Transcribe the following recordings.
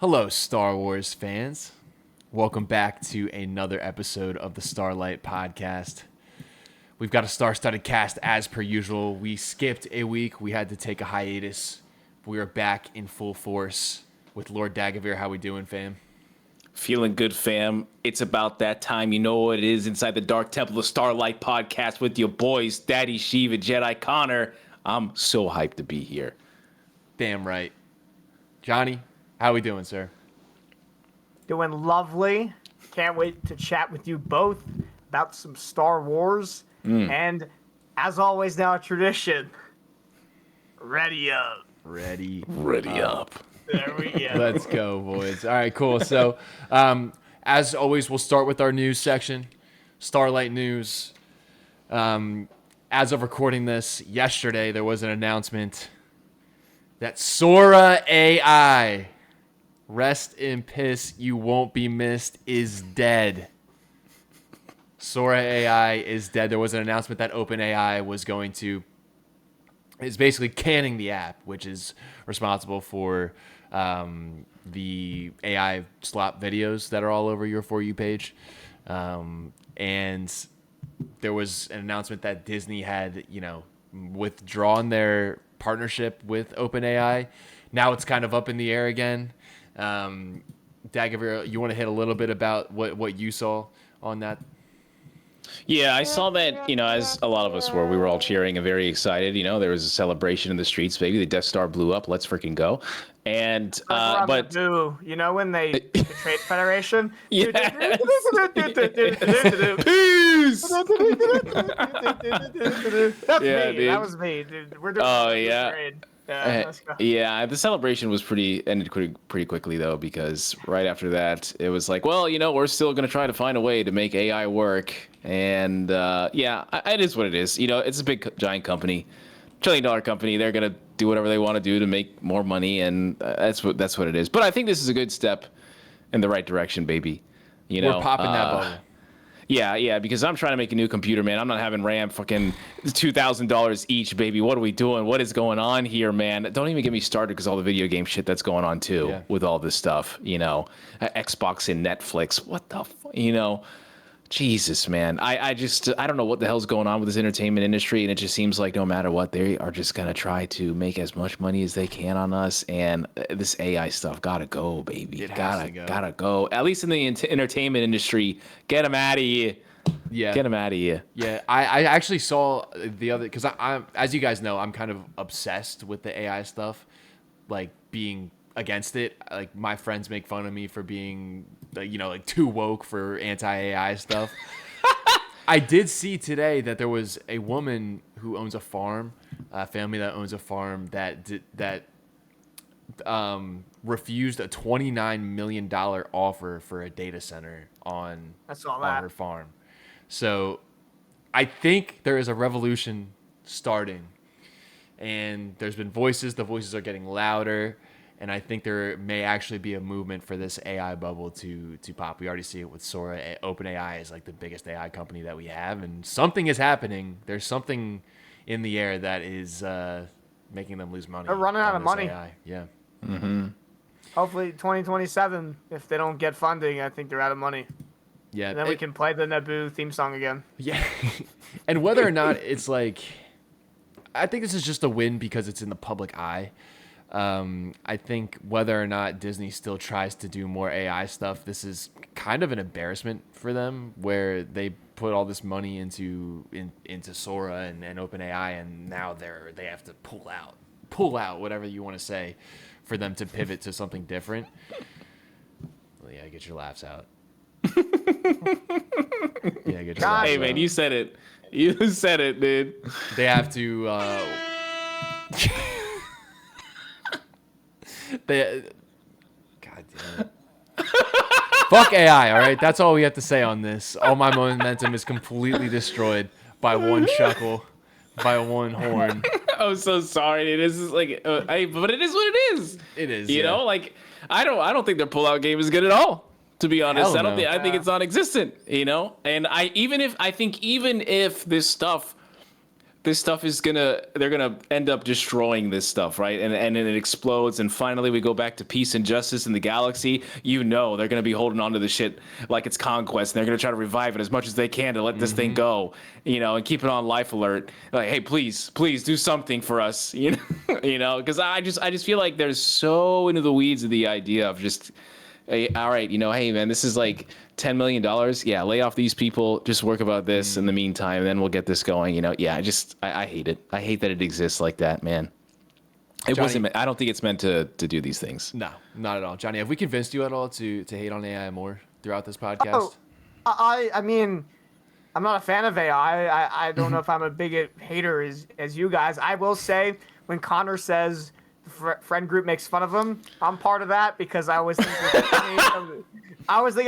Hello, Star Wars fans. Welcome back to another episode of the Starlight Podcast. We've got a star-studded cast as per usual. We skipped a week. We had to take a hiatus. We are back in full force with Lord Dagovere. How we doing, fam? Feeling good, fam. It's about that time. You know what it is inside the Dark Temple of Starlight Podcast with your boys, Daddy Sheev and Jedi Connor. I'm so hyped to be here. Damn right. Johnny, how we doing, sir? Doing lovely. Can't wait to chat with you both about some Star Wars. And as always, now a tradition. Ready up. Ready up. There we go. Let's go, boys. All right, cool. So, as always, we'll start with our news section, Starlight News. As of recording this, yesterday there was an announcement that Sora AI, rest in piss, you won't be missed, is dead. Sora AI is dead. There was an announcement that OpenAI is basically canning the app, which is responsible for the AI slop videos that are all over your For You page. And there was an announcement that Disney had, withdrawn their partnership with OpenAI. Now it's kind of up in the air again. Dagovere, you want to hit a little bit about what you saw on that? Yeah, I saw that, as a lot of us were. We were all cheering and very excited. There was a celebration in the streets. Baby, the Death Star blew up. Let's freaking go. And, but... when they the Trade Federation? Yeah. Peace! That's Yeah, me. dude. That was me, dude. We're doing yeah. trade. Yeah, let's go. Yeah, the celebration was ended pretty quickly though, because right after that it was like, well, we're still gonna try to find a way to make AI work, and it is what it is. It's a big giant company, $1 trillion company. They're gonna do whatever they want to do to make more money, and that's what it is. But I think this is a good step in the right direction, baby. We're popping that bubble. Yeah, because I'm trying to make a new computer, man. I'm not having RAM fucking $2,000 each, baby. What are we doing? What is going on here, man? Don't even get me started because all the video game shit that's going on too with all this stuff, Xbox and Netflix. What the Jesus, man. I don't know what the hell's going on with this entertainment industry, and it just seems like no matter what, they are just going to try to make as much money as they can on us, and this AI stuff gotta go, baby. It has to go. Gotta go. At least in the entertainment industry, get them out of here. Yeah. Get them out of here. Yeah, I actually saw the other, because I'm, as you guys know, I'm kind of obsessed with the AI stuff, like being against it. Like my friends make fun of me for being too woke for anti-AI stuff. I did see today that there was a woman who owns a farm, a family that owns a farm that refused a $29 million offer for a data center on her farm. So I think there is a revolution starting, and there's been voices. The voices are getting louder. And I think there may actually be a movement for this AI bubble to pop. We already see it with Sora. OpenAI is like the biggest AI company that we have, and something is happening. There's something in the air that is making them lose money. They're running out of money. AI. Yeah. Mm-hmm. Hopefully 2027, if they don't get funding, I think they're out of money. Yeah. And then we can play the Naboo theme song again. Yeah. And whether or not it's like, I think this is just a win because it's in the public eye. I think whether or not Disney still tries to do more AI stuff, this is kind of an embarrassment for them, where they put all this money into Sora and OpenAI, and now they have to pull out, whatever you want to say, for them to pivot to something different. Well, yeah, get your laughs out. Yeah, get your laughs Hey, out. man, you said it. You said it, dude. They have to. God damn it. Fuck AI, all right? That's all we have to say on this. All my momentum is completely destroyed by one chuckle, by one horn. I'm so sorry. It is like, but it is what it is. It is. You know, like I don't think their pullout game is good at all. To be honest, Hell no. I think it's non-existent. And even if this stuff this stuff is they're gonna end up destroying this stuff, right? And it explodes, and finally we go back to peace and justice in the galaxy. You know, they're gonna be holding on to the shit like it's conquest, and they're gonna try to revive it as much as they can to let this thing go, you know, and keep it on life alert. Like, hey, please do something for us, you know, because I just feel like they're so into the weeds of the idea of just, hey, all right, you know, hey man, this is like $10 million. Yeah, lay off these people. Just work about this in the meantime, and then we'll get this going. You know, yeah. I hate it. I hate that it exists like that, man. It wasn't. I don't think it's meant to do these things. No, not at all, Johnny. Have we convinced you at all to hate on AI more throughout this podcast? I mean, I'm not a fan of AI. I don't know if I'm a big hater as you guys. I will say when Connor says friend group makes fun of him, I'm part of that because I always think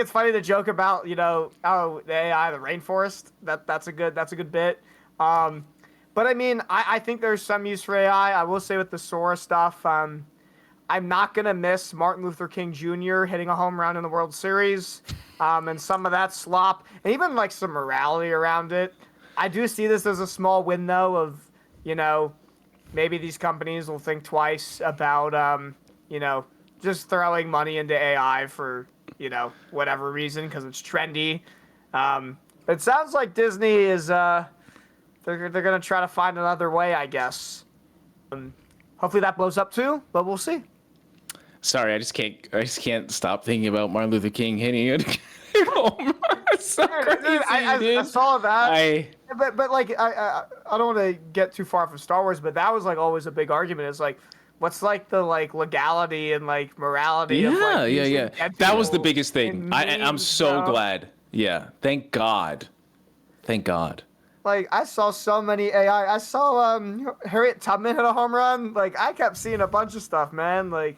it's funny to joke about, you know, the AI, the rainforest. That's a good bit. But I mean, I think there's some use for AI. I will say with the Sora stuff, I'm not gonna miss Martin Luther King Jr. hitting a home run in the World Series, and some of that slop, and even like some morality around it. I do see this as a small win though of, you know, maybe these companies will think twice about, you know, just throwing money into AI for, you know, whatever reason, because it's trendy. It sounds like Disney is, they're going to try to find another way, I guess. Hopefully that blows up too, but we'll see. Sorry, I just can't stop thinking about Martin Luther King hitting it. So crazy, I saw that. But like I don't want to get too far from Star Wars, but that was like always a big argument. It's like, what's like the like legality and like morality? Yeah, of, like, yeah. That was the biggest thing. I'm so glad. Yeah, thank God. Like I saw so many AI. I saw Harriet Tubman hit a home run. Like I kept seeing a bunch of stuff, man. Like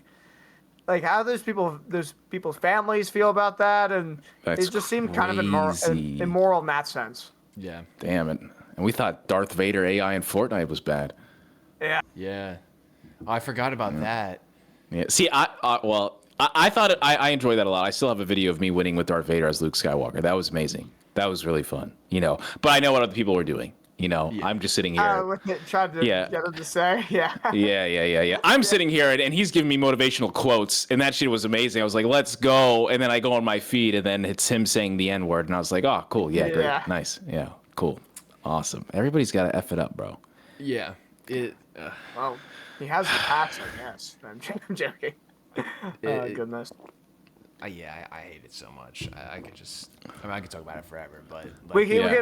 how there's people's families feel about that, and it just seemed kind of immoral in that sense. Yeah. Damn it. And we thought Darth Vader AI in Fortnite was bad. Yeah. Yeah. Oh, I forgot about that. Yeah. See, I thought I enjoyed that a lot. I still have a video of me winning with Darth Vader as Luke Skywalker. That was amazing. That was really fun. You know, but I know what other people were doing. You know, I'm just sitting here. Tried to get him to say, yeah. Yeah. I'm sitting here and he's giving me motivational quotes, and that shit was amazing. I was like, let's go. And then I go on my feed, and then it's him saying the N-word, and I was like, oh, cool. Yeah, great. Nice. Yeah, cool. Awesome. Everybody's got to F it up, bro. Yeah. Well, he has the packs, I guess. I'm joking. Goodness. Yeah, I hate it so much. I could talk about it forever, but like,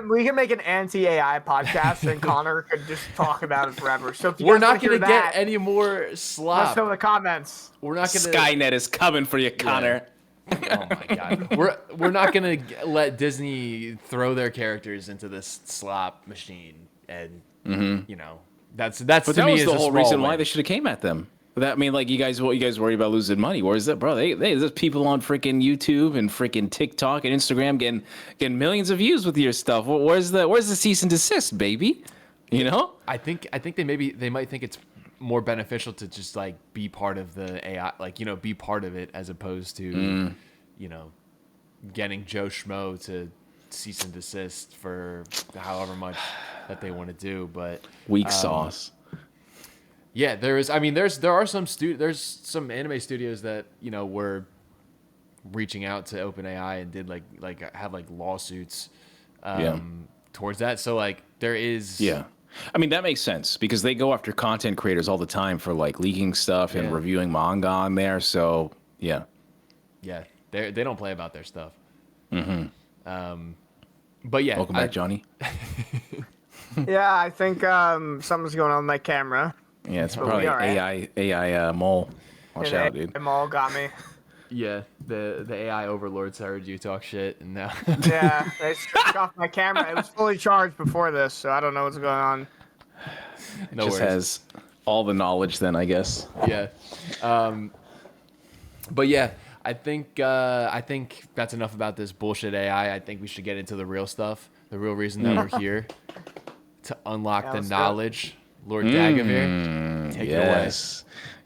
we can make an anti-AI podcast, and Connor could just talk about it forever. So if we're not gonna get any more slop. Let's know in the comments. We're not gonna. Skynet is coming for you, Connor. Oh my God. We're not gonna let Disney throw their characters into this slop machine, and you know that's but to that me was is the whole reason win. why they should have came at them. That, I mean, like, you guys worry about losing money. Where's that, bro? There's people on freaking YouTube and freaking TikTok and Instagram getting millions of views with your stuff. Where's the cease and desist, baby? You know? I think they might think it's more beneficial to just like be part of the AI, like, you know, be part of it as opposed to you know, getting Joe Schmo to cease and desist for however much that they want to do. But weak sauce. Yeah, there are some anime studios that, you know, were reaching out to OpenAI and did like have like lawsuits towards that. So like there is. Yeah. I mean, that makes sense because they go after content creators all the time for like leaking stuff and reviewing manga on there. So yeah. Yeah, they don't play about their stuff. Mm-hmm. But yeah. Welcome back, Johnny. Yeah, I think something's going on with my camera. Yeah, it's probably AI Maul. Watch out, dude. Maul got me. Yeah, the AI overlords heard you talk shit, and now. Yeah, they switched off my camera. It was fully charged before this, so I don't know what's going on. No just has all the knowledge, then, I guess. Yeah, but yeah, I think that's enough about this bullshit AI. I think we should get into the real stuff, the real reason that we're here, to unlock the knowledge. Lord Dagovere, take it away.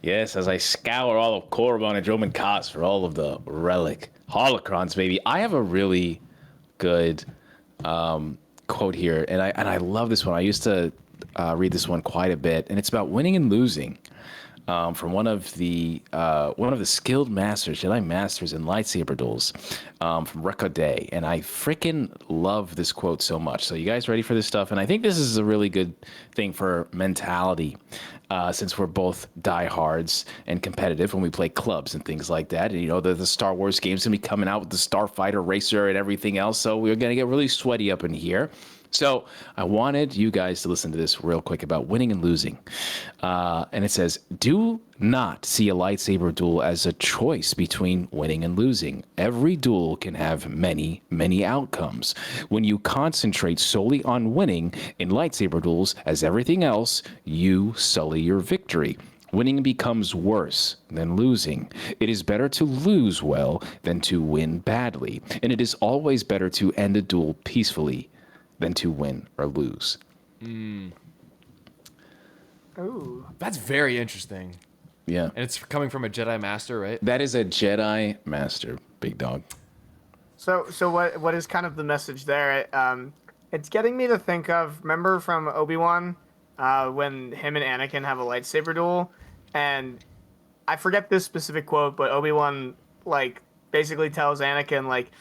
Yes, as I scour all of Korriban and Droman Koss for all of the relic holocrons, baby. I have a really good quote here, and I love this one. I used to read this one quite a bit, and it's about winning and losing. From one of the skilled masters, Jedi masters in lightsaber duels, from Rekka Day, and I freaking love this quote so much. So you guys ready for this stuff? And I think this is a really good thing for mentality, since we're both diehards and competitive when we play clubs and things like that. And you know the Star Wars game's gonna be coming out with the Starfighter Racer and everything else, so we're gonna get really sweaty up in here. So I wanted you guys to listen to this real quick about winning and losing. And it says, do not see a lightsaber duel as a choice between winning and losing. Every duel can have many, many outcomes. When you concentrate solely on winning in lightsaber duels, as everything else, you sully your victory. Winning becomes worse than losing. It is better to lose well than to win badly. And it is always better to end a duel peacefully than to win or lose. Ooh. That's very interesting. Yeah. And it's coming from a Jedi Master, right? That is a Jedi Master, big dog. So what is kind of the message there? It's getting me to think of, remember from Obi-Wan, when him and Anakin have a lightsaber duel, and I forget this specific quote, but Obi-Wan like basically tells Anakin like,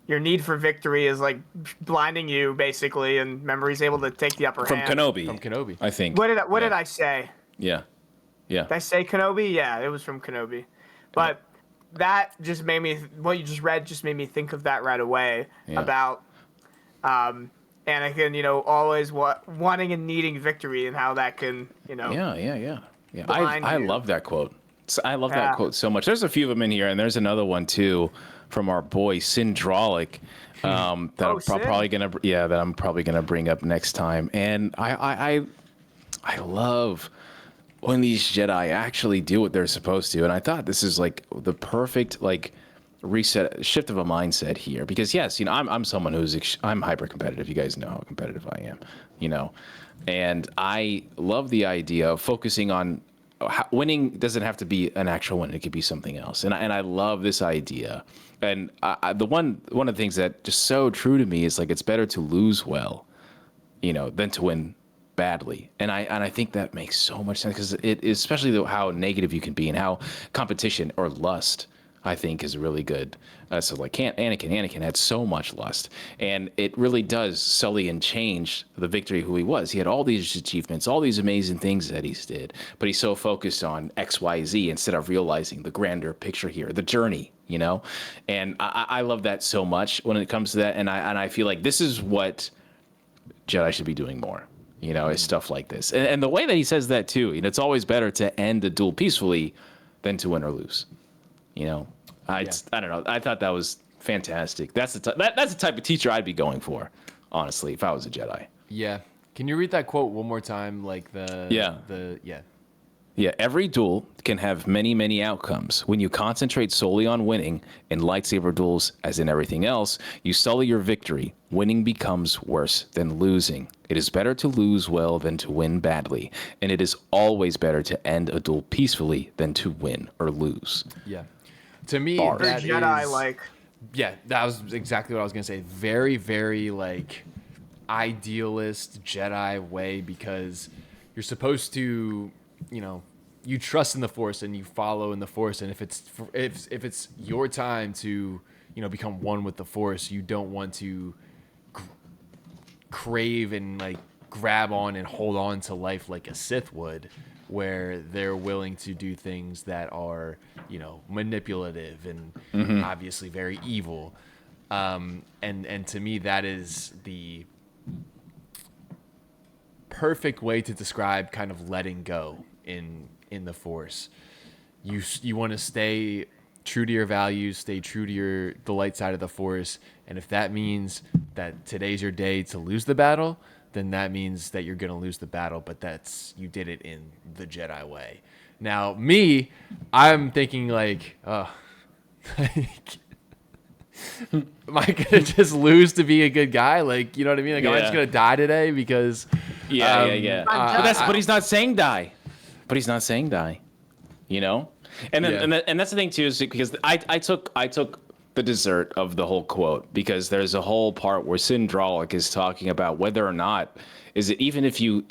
your need for victory is like blinding you, basically, and remember he's able to take the upper hand. From From Kenobi. I think. What did I say? Yeah. Did I say Kenobi? Yeah, it was from Kenobi. But that just made me, what you just read just made me think of that right away, about Anakin, always wanting and needing victory and how that can, Yeah. I love that quote. I love that quote so much. There's a few of them in here, and there's another one too from our boy Syndraulic, that I'm probably gonna bring up next time. And I love when these Jedi actually do what they're supposed to. And I thought this is like the perfect like shift of a mindset here, because yes, I'm someone I'm hyper competitive. You guys know how competitive I am, and I love the idea of focusing on winning. Doesn't have to be an actual win; it could be something else. And I love this idea. And one of the things that just so true to me is like it's better to lose well, than to win badly. And I think that makes so much sense, because it is, especially how negative you can be and how competition or lust, I think, is really good. So like Anakin had so much lust, and it really does sully and change the victory who he was. He had all these achievements, all these amazing things that he did, but he's so focused on XYZ instead of realizing the grander picture here, the journey, And I love that so much when it comes to that, and I feel like this is what Jedi should be doing more. Is stuff like this, and the way that he says that too. It's always better to end a duel peacefully than to win or lose. I don't know. I thought that was fantastic. That's the type of teacher I'd be going for, honestly, if I was a Jedi. Yeah. Can you read that quote one more time? Like Yeah, every duel can have many, many outcomes. When you concentrate solely on winning in lightsaber duels, as in everything else, you sully your victory. Winning becomes worse than losing. It is better to lose well than to win badly, and it is always better to end a duel peacefully than to win or lose. Yeah. To me, that Jedi is, yeah, that was exactly what I was going to say. Very, very, like, idealist Jedi way, because you're supposed to, you trust in the Force and you follow in the Force. And if it's your time to, become one with the Force, you don't want to crave and, like, grab on and hold on to life like a Sith would, where they're willing to do things that are, manipulative and obviously very evil. And to me, that is the perfect way to describe kind of letting go in the Force. You want to stay true to your values, stay true to the light side of the Force, and if that means that today's your day to lose the battle, then that means that you're going to lose the battle, but you did it in the Jedi way. Now, I'm thinking like, am I going to just lose to be a good guy? Like, you know what I mean? Like, am I just going to die today because... Yeah. But he's not saying die. And then, and that's the thing too, is because I took the dessert of the whole quote, because there's a whole part where Sindralic is talking about whether or not is it even if you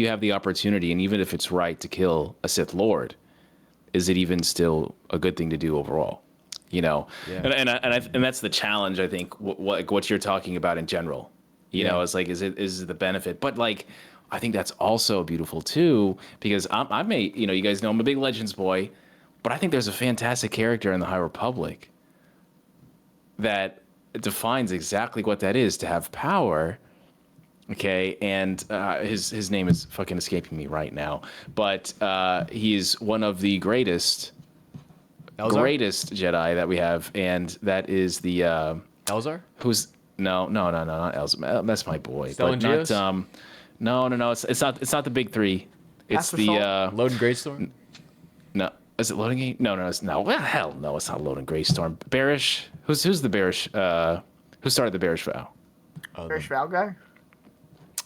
have the opportunity and even if it's right to kill a Sith Lord, is it even still a good thing to do overall? You know, and that's the challenge. I think what you're talking about in general. You know, it's like is the benefit, but like I think that's also beautiful too, because you guys know I'm a big Legends boy, but I think there's a fantastic character in the High Republic that defines exactly what that is to have power. Okay, and his name is fucking escaping me right now, but he's one of the greatest Jedi that we have, and that is the Elzar. Who's no, not Elzar. That's my boy. Stellan but not, no. It's not the big three. It's the Loden Greystorm. No, is it Loading? No. Well, hell no, it's not Loading Greystorm. Barish. Who's the Barish? Who started the Barish vow? Barish vow guy.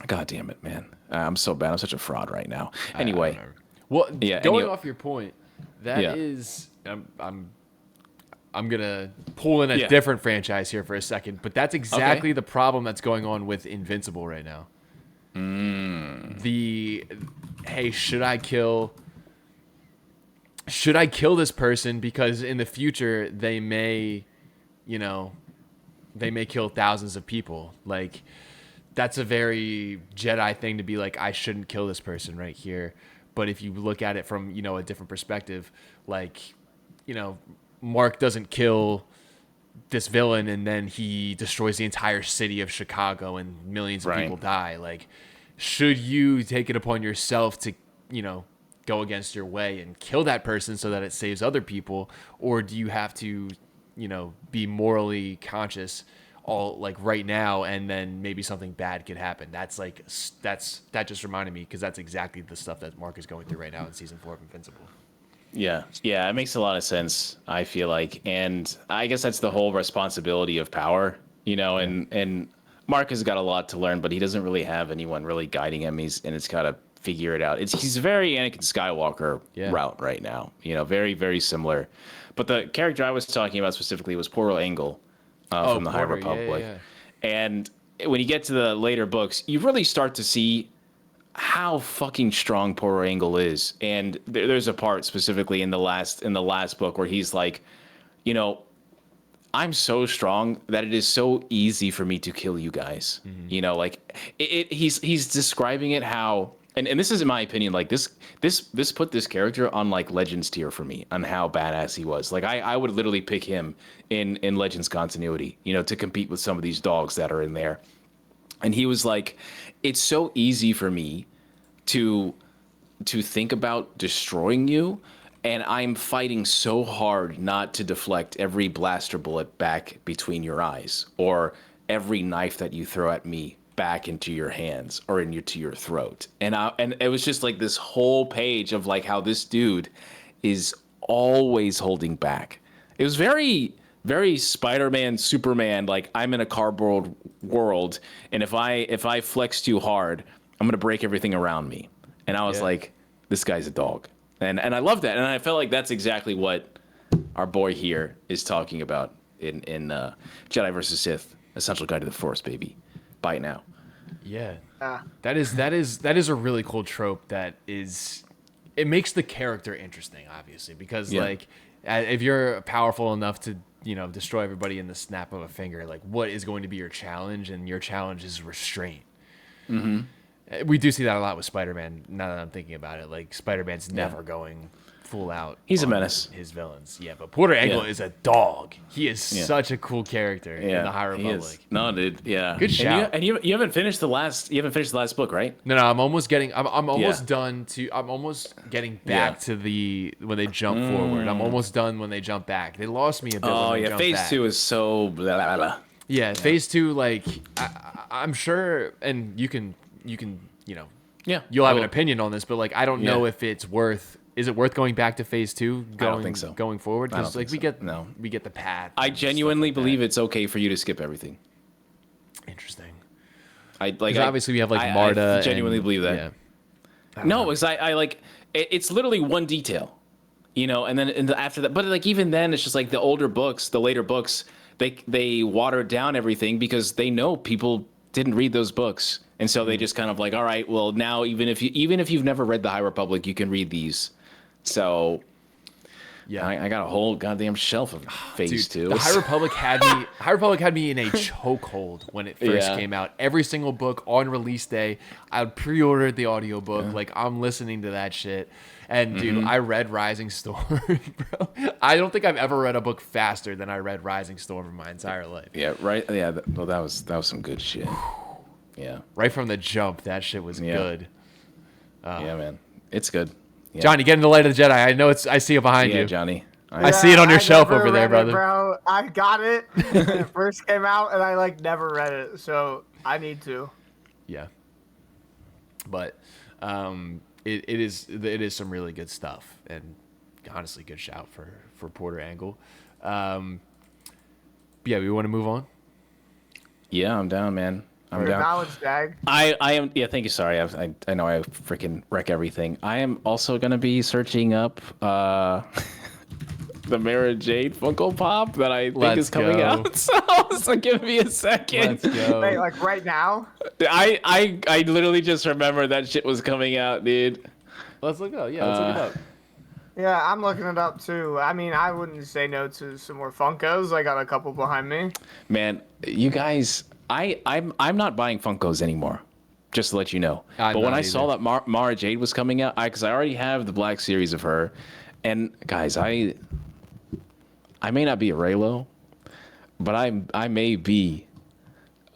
God damn it, man! I'm so bad. I'm such a fraud right now. Anyway, going off your point, that is, I'm gonna pull in a different franchise here for a second, but that's exactly the problem that's going on with Invincible right now. Hey, should I kill this person because in the future they may kill thousands of people? Like, that's a very Jedi thing to be like, I shouldn't kill this person right here. But if you look at it from, a different perspective, like, Mark doesn't kill this villain and then he destroys the entire city of Chicago and millions of people die. Like, should you take it upon yourself to, go against your way and kill that person so that it saves other people? Or do you have to, be morally conscious all like right now, and then maybe something bad could happen? That just reminded me, because that's exactly the stuff that Mark is going through right now in season 4 of Invincible. Yeah, it makes a lot of sense, I feel like, and I guess that's the whole responsibility of power, and Mark has got a lot to learn, but he doesn't really have anyone really guiding him. It's got to figure it out. He's very Anakin Skywalker route right now, very, very similar. But the character I was talking about specifically was Portal Angle from the High Republic. Yeah. And when you get to the later books, you really start to see how fucking strong Portal Angle is. And there's a part specifically in the last book where he's like, I'm so strong that it is so easy for me to kill you guys. Mm-hmm. He's describing it how, and this is in my opinion, like this put this character on like Legends tier for me on how badass he was. Like I would literally pick him in Legends continuity, to compete with some of these dogs that are in there. And he was like, it's so easy for me to think about destroying you, and I'm fighting so hard not to deflect every blaster bullet back between your eyes, or every knife that you throw at me back into your hands or into your throat. And it was just like this whole page of like how this dude is always holding back. It was very, very Spider-Man, Superman, like I'm in a cardboard world, and if I flex too hard, I'm gonna break everything around me. And I was like, this guy's a dog. And I love that. And I felt like that's exactly what our boy here is talking about in Jedi vs. Sith, Essential Guide to the Force, baby. Buy it now. Yeah. That is a really cool trope it makes the character interesting, obviously, because like if you're powerful enough to, destroy everybody in the snap of a finger, like what is going to be your challenge? And your challenge is restraint. Mm-hmm. We do see that a lot with Spider-Man. Now that I'm thinking about it, like Spider-Man's never going full out. He's a menace. His villains, but Portal Angle is a dog. He is such a cool character in the High Republic. No, dude, good shout. And you haven't finished the last. You haven't finished the last book, right? No, I'm almost getting. I'm almost done to. I'm almost getting back to when they jump forward. I'm almost done when they jump back. They lost me a bit. Oh when they phase back. 2 is so. Blah, blah, blah. Yeah, phase 2, like I'm sure, and you can. You'll have an opinion on this, but like I don't know if it's worth. Is it worth going back to phase 2? I don't think so. Going forward, because like we get the path. I genuinely believe it's okay for you to skip everything. Interesting. Obviously we have like Marta. I genuinely believe that. Yeah. No, because I like it's literally one detail. and then after that, but like even then, it's just like the older books, the later books, they watered down everything because they know people didn't read those books, and so they just kind of like, all right, well now even if you've never read the High Republic, you can read these. So yeah, I got a whole goddamn shelf of Phase 2. The High Republic had me in a chokehold when it first came out. Every single book on release day, I pre-ordered the audiobook. Like I'm listening to that shit. And dude, I read Rising Storm, bro. I don't think I've ever read a book faster than I read Rising Storm in my entire life. Yeah, right. Yeah, that was some good shit. Yeah, right from the jump, that shit was good. Yeah, man, it's good. Yeah. Johnny, get in the light of the Jedi. I know I see it behind you. Yeah, Johnny. I see it on your shelf over there, brother. Bro, I got it when it first came out, and I like never read it, so I need to. Yeah, but it is some really good stuff, and honestly, good shout for Porter Angle. Yeah, we want to move on. Yeah, I'm down, man. I'm down. Knowledge, Dag. I am. Yeah, thank you. Sorry, I know I freaking wreck everything. I am also gonna be searching up the Mara Jade Funko Pop that I think is coming out. So give me a second. Let's go. Wait, like right now? I literally just remembered that shit was coming out, dude. Let's look it up. Yeah, let's look it up. Yeah, I'm looking it up too. I mean, I wouldn't say no to some more Funkos. I got a couple behind me. Man, you guys, I'm not buying Funkos anymore. Just to let you know. But when I saw that Mara Jade was coming out, because I already have the Black Series of her, and guys, I may not be a Reylo, but I may be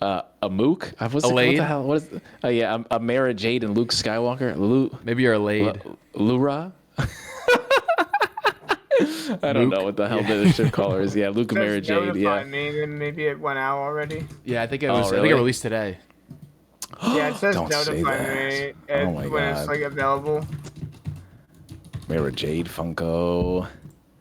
a Mook. What the hell? What is? Yeah, a Mara Jade and Luke Skywalker. Maybe you're a Lade. Lura. I don't know what the hell the ship caller is. Yeah, Luke and Mara Jade. Yeah. Me, and maybe it went out already. Yeah, I think it was. Really? I think it released today. Yeah, it says Don't notify me when it's like available. Mara Jade Funko.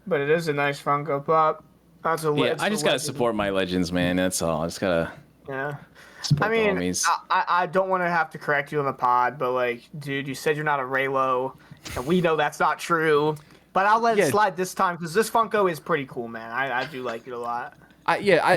But it is a nice Funko Pop. That's a I just gotta support my legends, man. That's all. I just gotta. Yeah. Support I mean, I don't want to have to correct you on the pod, but like, dude, you said you're not a Reylo, and we know that's not true. But I'll let it slide this time because this Funko is pretty cool, man. I do like it a lot.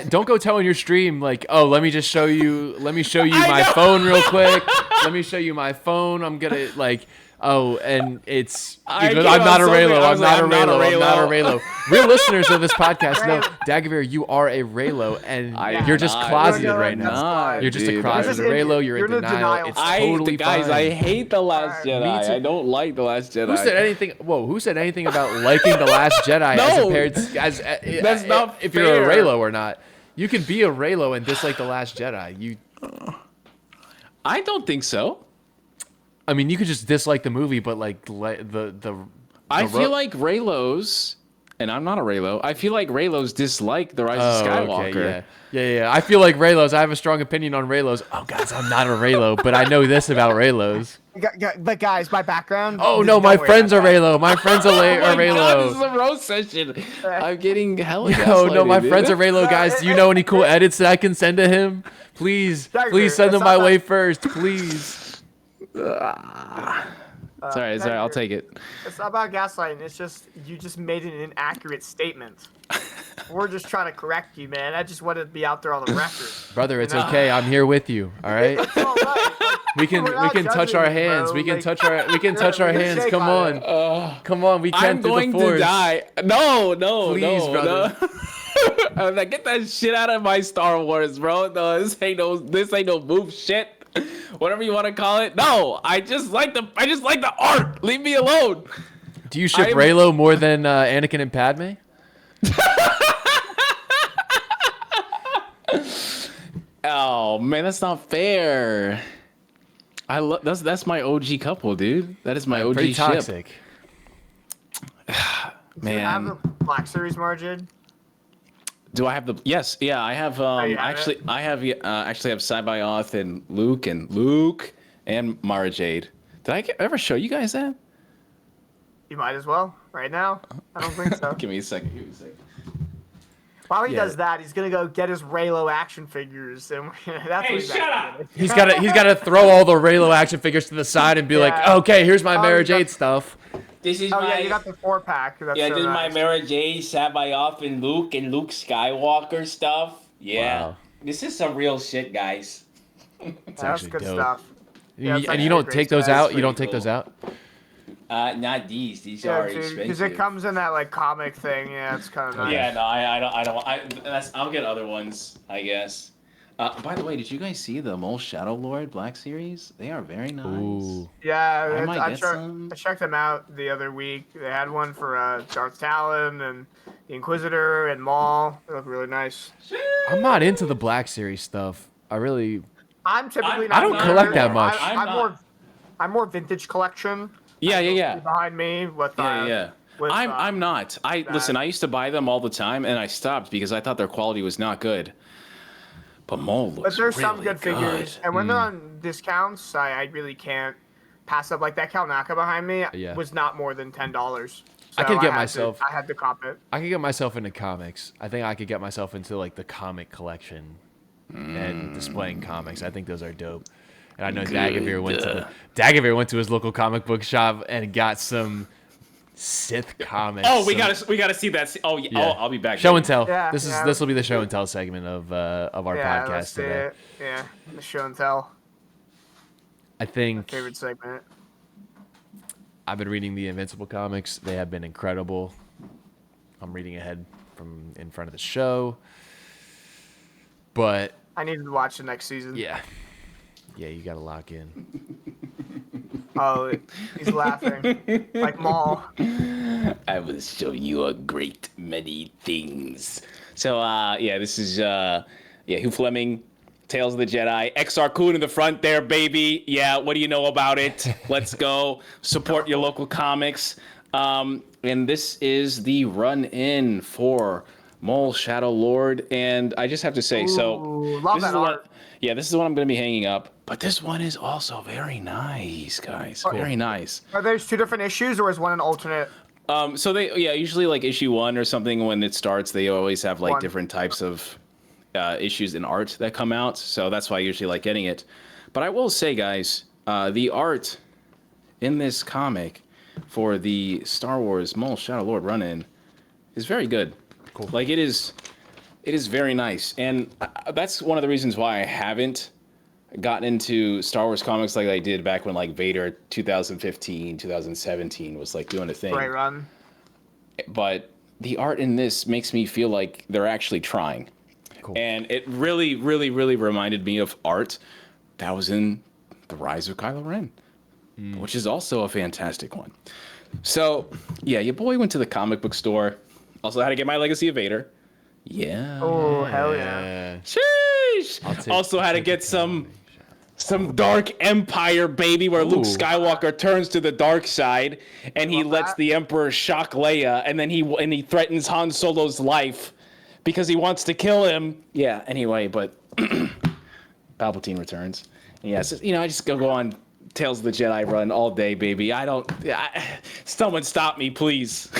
Don't go telling your stream like, oh, let me show you my phone real quick. Let me show you my phone. I'm gonna like. Oh, and it's I'm not a Reylo. I'm not a Reylo. Real listeners of this podcast know, Dagovere, you are a Reylo, and you're just closeted right now. You're just a closeted Reylo. You're in denial. It's totally guys, fine. I hate The Last Jedi. I don't like The Last Jedi. Who said anything? Whoa, who said anything about liking The Last Jedi as that's not if fair. you're a Reylo or not? You can be a Reylo and dislike The Last Jedi. I don't think so. I mean, you could just dislike the movie, but like I feel like Reylos, and I'm not a Reylo. I feel like Reylos dislike the Rise of Skywalker. Okay, yeah. I feel like Reylos. I have a strong opinion on Reylos. Oh, guys, I'm not a Reylo, but I know this about Reylos. But guys, my background. Oh no, my friends are Reylo. My friends are Reylo. God, this is a roast session. I'm getting hella. No, my friends are Reylo, guys. Do you know any cool edits that I can send to him? Please send them my way first, please. Sorry, I'll take it. It's not about gaslighting. It's just you just made an inaccurate statement. We're just trying to correct you, man. I just wanted to be out there on the record. Brother, it's okay. I'm here with you. All right. It's all right. We can touch our hands. We can touch our hands. Come on. Come on. We can. I'm going to die. No. Please, brother. No. Get that shit out of my Star Wars, bro. No, this ain't no move shit. Whatever you want to call it. No, I just like the art. Leave me alone. Do you ship Reylo more than Anakin and Padme? Oh man, that's not fair. That's my OG couple, dude. That is my OG pretty ship. Toxic. Man, I have the Black Series margin. Do I have the? Yes, yeah, I have. I have Cybaoth and Luke and Mara Jade. Did I ever show you guys that? You might as well. Right now, I don't think so. Give me a second. While he does that, he's gonna go get his Reylo action figures, and that's what shut up. He's gotta throw all the Reylo action figures to the side and be like, okay, here's my Mara Jade stuff. This is yeah, you got the 4-pack. That's yeah, so this is my nice. Mara Jade, Sabayoff, and Luke Skywalker stuff. Yeah. Wow. This is some real shit, guys. That's good dope. stuff. Yeah, And you don't take those out? You don't take cool. those out? Not these. These are expensive. Because it comes in that like comic thing. Yeah, it's kind of nice. Yeah, no, I don't. I'll get other ones, I guess. By the way, did you guys see the Maul Shadow Lord Black Series? They are very nice. Ooh. Yeah, I checked them out the other week. They had one for Darth Talon and the Inquisitor and Maul. They look really nice. I'm not into the Black Series stuff. I'm typically not. I don't collect that much. I'm more vintage collection. Yeah. Behind me with I'm not. Listen. I used to buy them all the time, and I stopped because I thought their quality was not good. But Maul looks But there's really some good figures, and when they're on discounts, I really can't pass up. Like that Kalnaka behind me was not more than $10. So I could get myself. I had to cop it. I could get myself into comics. I think I could get myself into like the comic collection and displaying comics. I think those are dope. And I know Dagovere went to his local comic book shop and got some Sith comics. Oh, we gotta see that. Oh, yeah. Oh, I'll be back. Show and tell. Yeah, This will be the show and tell segment of our podcast today. Yeah, the show and tell. I think My favorite segment. I've been reading the Invincible comics. They have been incredible. I'm reading ahead from in front of the show. But I need to watch the next season. yeah, you gotta lock in. Oh, he's laughing like Maul. I will show you a great many things. So, this is Hugh Fleming, Tales of the Jedi. XR Kun in the front there, baby. Yeah, what do you know about it? Let's go. Support your local comics. And this is the run-in for Maul Shadow Lord. And I just have to say, love that art. This is the one I'm going to be hanging up. But this one is also very nice, guys. Cool. Very nice. Are there 2 different issues, or is one an alternate? So they usually like issue 1 or something when it starts. They always have like different types of issues in art that come out. So that's why I usually like getting it. But I will say, guys, the art in this comic for the Star Wars Maul Shadow Lord run-in is very good. Cool. Like it is very nice, and that's one of the reasons why I haven't gotten into Star Wars comics like I did back when like Vader 2015, 2017 was like doing a thing. Great run. But the art in this makes me feel like they're actually trying. Cool. And it really, really, really reminded me of art that was in The Rise of Kylo Ren, which is also a fantastic one. So, yeah, your boy went to the comic book store. Also had to get my Legacy of Vader. Yeah. Oh, hell yeah. Sheesh. Also had to get some Dark Empire, baby, where Luke Skywalker turns to the dark side and he lets the Emperor shock Leia, and then he threatens Han Solo's life because he wants to kill him. Yeah, anyway, but Palpatine returns. Yeah, so, I just go on Tales of the Jedi run all day, baby. Someone stop me, please.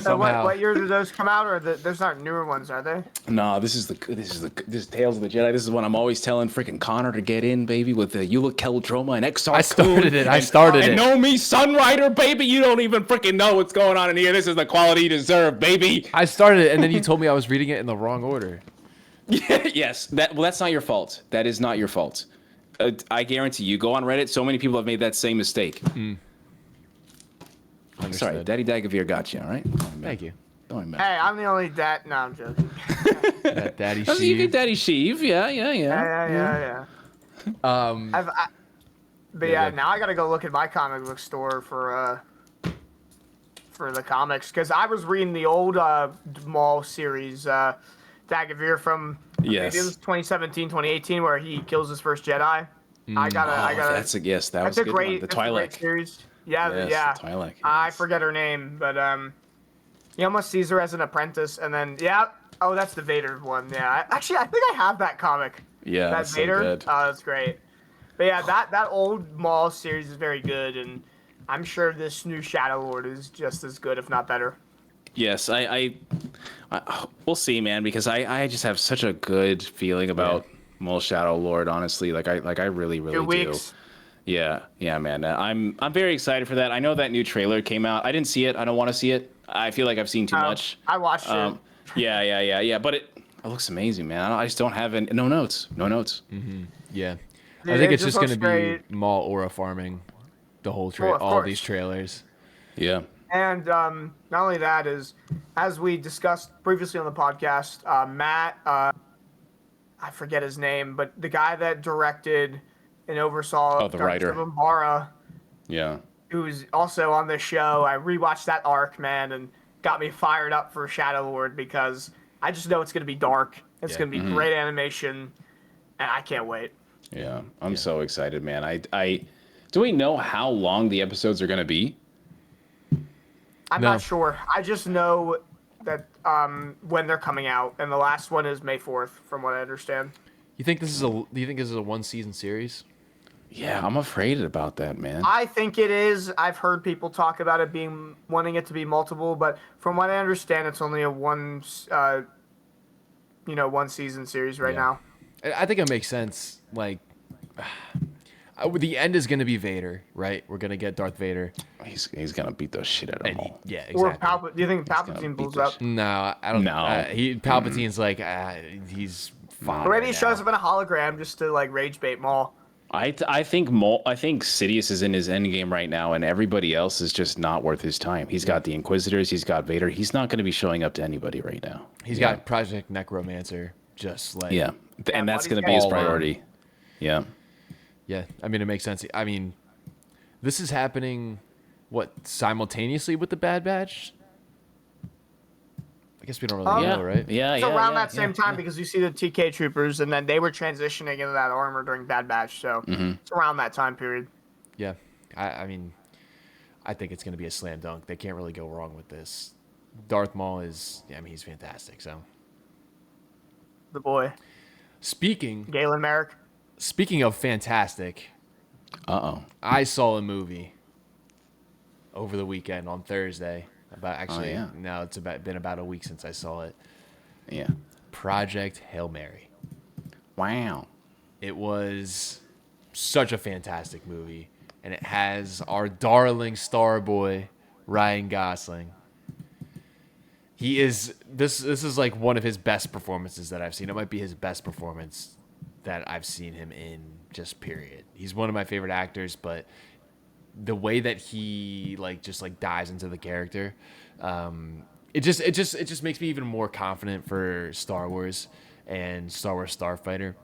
So what year did those come out, or those aren't newer ones, are they? No, this is Tales of the Jedi. This is what I'm always telling freaking Connor to get in, baby, with the Eula Keldroma and XR. I started it. And know me, Sunrider, baby. You don't even freaking know what's going on in here. This is the quality you deserve, baby. I started it, and then you told me I was reading it in the wrong order. Yes, that's not your fault. That is not your fault. I guarantee you. Go on Reddit. So many people have made that same mistake. Sorry, Daddy Dagovere got you, all right? Thank you. Don't worry, Hey, I'm the only dad. No, I'm joking. Daddy Sheev. You Sheev. get Daddy Sheev, yeah. Yeah. Now I gotta go look at my comic book store for the comics, because I was reading the old Maul series, Dagovere from maybe it was 2017, 2018, where he kills his first Jedi. I gotta. That was a good one. The Twi'lek series. Yeah. Twi'lek. I forget her name, but he almost sees her as an apprentice, and then that's the Vader one. Yeah, I think I have that comic. Yeah, that that's Vader. So good. Oh, that's great. But yeah, that old Maul series is very good, and I'm sure this new Shadow Lord is just as good, if not better. Yes, I we'll see, man, because I just have such a good feeling about Maul Shadow Lord. Honestly, I really, really 2 weeks. do. Yeah, man. I'm very excited for that. I know that new trailer came out. I didn't see it. I don't want to see it. I feel like I've seen too much. I watched it. Yeah. But it looks amazing, man. I just don't have no notes. Mm-hmm. Yeah. I think it's just going to be Maul aura farming the whole all these trailers. Yeah. And not only that is, as we discussed previously on the podcast, Matt, I forget his name, but the guy that directed and oversaw the writer Bombara, yeah, who's also on this show. I rewatched that arc, man, and got me fired up for Shadow Lord because I just know it's going to be dark. It's going to be great animation, and I can't wait. Yeah, I'm so excited, man. I do we know how long the episodes are going to be? I'm not sure. I just know that when they're coming out, and the last one is May 4th, from what I understand. Do you think this is a one-season series? Yeah, I'm afraid about that, man. I think it is. I've heard people talk about it wanting it to be multiple, but from what I understand, it's only a one season series right now. I think it makes sense. Like, the end is going to be Vader, right? We're going to get Darth Vader. He's going to beat the shit out of them all. Yeah, exactly. Or do you think Palpatine pulls up? No, I don't know. Palpatine's like, he's fine. Or maybe he shows up in a hologram just to, like, rage bait Maul. I think Sidious is in his endgame right now, and everybody else is just not worth his time. He's got the Inquisitors, he's got Vader. He's not going to be showing up to anybody right now. He's got Project Necromancer, just like and that's going to be his priority. Yeah. Yeah, I mean, it makes sense. I mean, this is happening, simultaneously with the Bad Batch? I guess we don't really know, right? Yeah, it's around that same time because you see the TK troopers, and then they were transitioning into that armor during Bad Batch, so it's around that time period. Yeah, I mean, I think it's going to be a slam dunk. They can't really go wrong with this. Darth Maul he's fantastic, so. The boy. Galen Merrick. Speaking of fantastic, I saw a movie over the weekend on Thursday. It's been about a week since I saw it. Yeah. Project Hail Mary. Wow. It was such a fantastic movie, and it has our darling star boy Ryan Gosling. This is like one of his best performances that I've seen. It might be his best performance that I've seen him in, just period. He's one of my favorite actors, but the way that he just dives into the character, it just makes me even more confident for Star Wars and Star Wars Starfighter,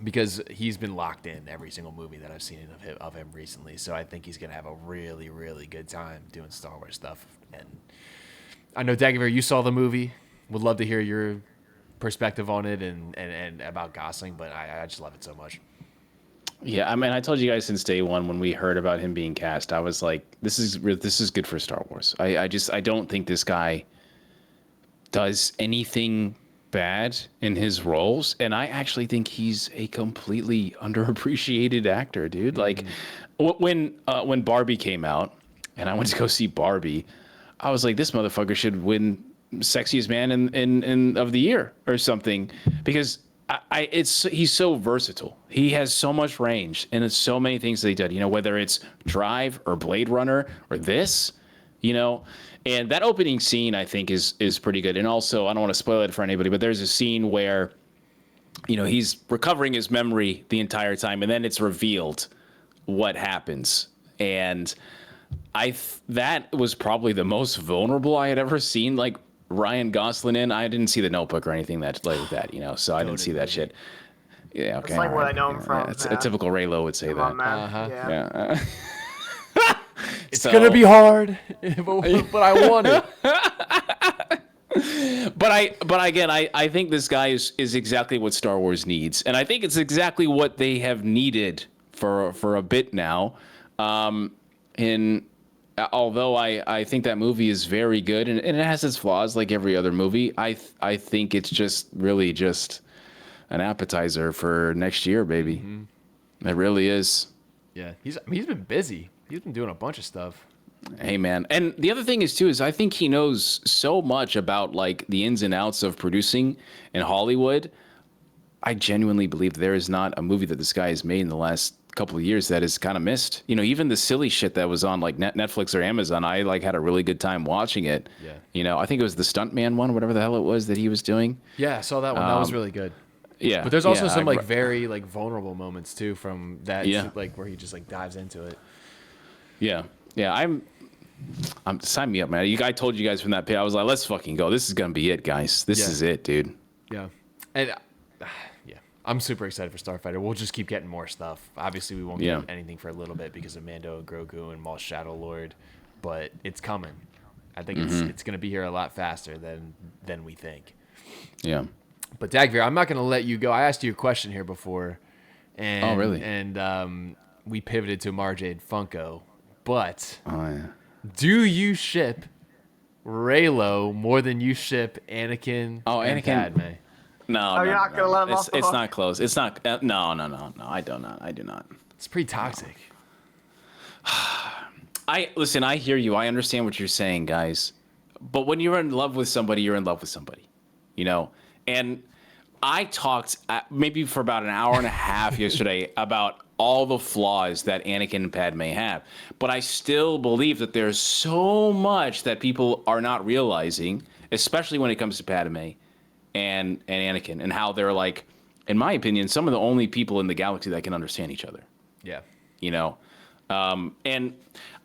because he's been locked in every single movie that I've seen of him recently. So I think he's gonna have a really, really good time doing Star Wars stuff. And I know, Dagovere, you saw the movie. Would love to hear your perspective on it and about Gosling, but I just love it so much. Yeah, I mean, I told you guys since day one when we heard about him being cast, I was like, this is good for Star Wars. I don't think this guy does anything bad in his roles, and I actually think he's a completely underappreciated actor, dude. Like when Barbie came out, and I went to go see Barbie, I was like, this motherfucker should win sexiest man in of the year or something, because he's so versatile. He has so much range, and it's so many things that he did. Whether it's Drive or Blade Runner or this, and that opening scene I think is pretty good. And also, I don't want to spoil it for anybody, but there's a scene where, he's recovering his memory the entire time, and then it's revealed what happens, and that was probably the most vulnerable I had ever seen, like, Ryan Gosling in. I didn't see The Notebook or anything like that, so I didn't see that shit. Yeah, okay. It's like what I know him from. It's a typical Raylo would say that. Yeah. It's gonna be hard, but I want it. But again, I think this guy is exactly what Star Wars needs, and I think it's exactly what they have needed for a bit now. Although I think that movie is very good, and it has its flaws like every other movie, I think it's just really just an appetizer for next year, baby. Mm-hmm. It really is. Yeah, he's been busy. He's been doing a bunch of stuff. Hey, man. And the other thing is I think he knows so much about, like, the ins and outs of producing in Hollywood. I genuinely believe there is not a movie that this guy has made in the last couple of years that is kind of missed. You know, even the silly shit that was on like Netflix or Amazon, I like had a really good time watching it. Yeah. You know, I think it was the Stuntman one, whatever the hell it was that he was doing. Yeah, I saw that one. That was really good. Yeah. But there's also some like very like vulnerable moments too from that. Yeah. Like where he just like dives into it. Yeah. Yeah. I'm sign me up, man. I told you guys from that pit, I was like, let's fucking go. This is gonna be it, guys. This is it, dude. Yeah. And yeah, I'm super excited for Starfighter. We'll just keep getting more stuff. Obviously, we won't get anything for a little bit because of Mando and Grogu and Maul Shadow Lord, but it's coming. I think it's gonna be here a lot faster than we think. Yeah. But Dagovere, I'm not gonna let you go. I asked you a question here before, and oh really? And we pivoted to Marjade Funko, but oh yeah. Do you ship Reylo more than you ship Anakin? Anakin. Padme? No, you're not gonna let him off the It's hook? not close. It's not. No. I do not. It's pretty toxic. Listen. I hear you. I understand what you're saying, guys. But when you're in love with somebody, you're in love with somebody. You know. And I talked maybe for about an hour and a half yesterday about all the flaws that Anakin and Padme have. But I still believe that there's so much that people are not realizing, especially when it comes to Padme and Anakin, and how they're like, in my opinion, some of the only people in the galaxy that can understand each other. Yeah. You know? And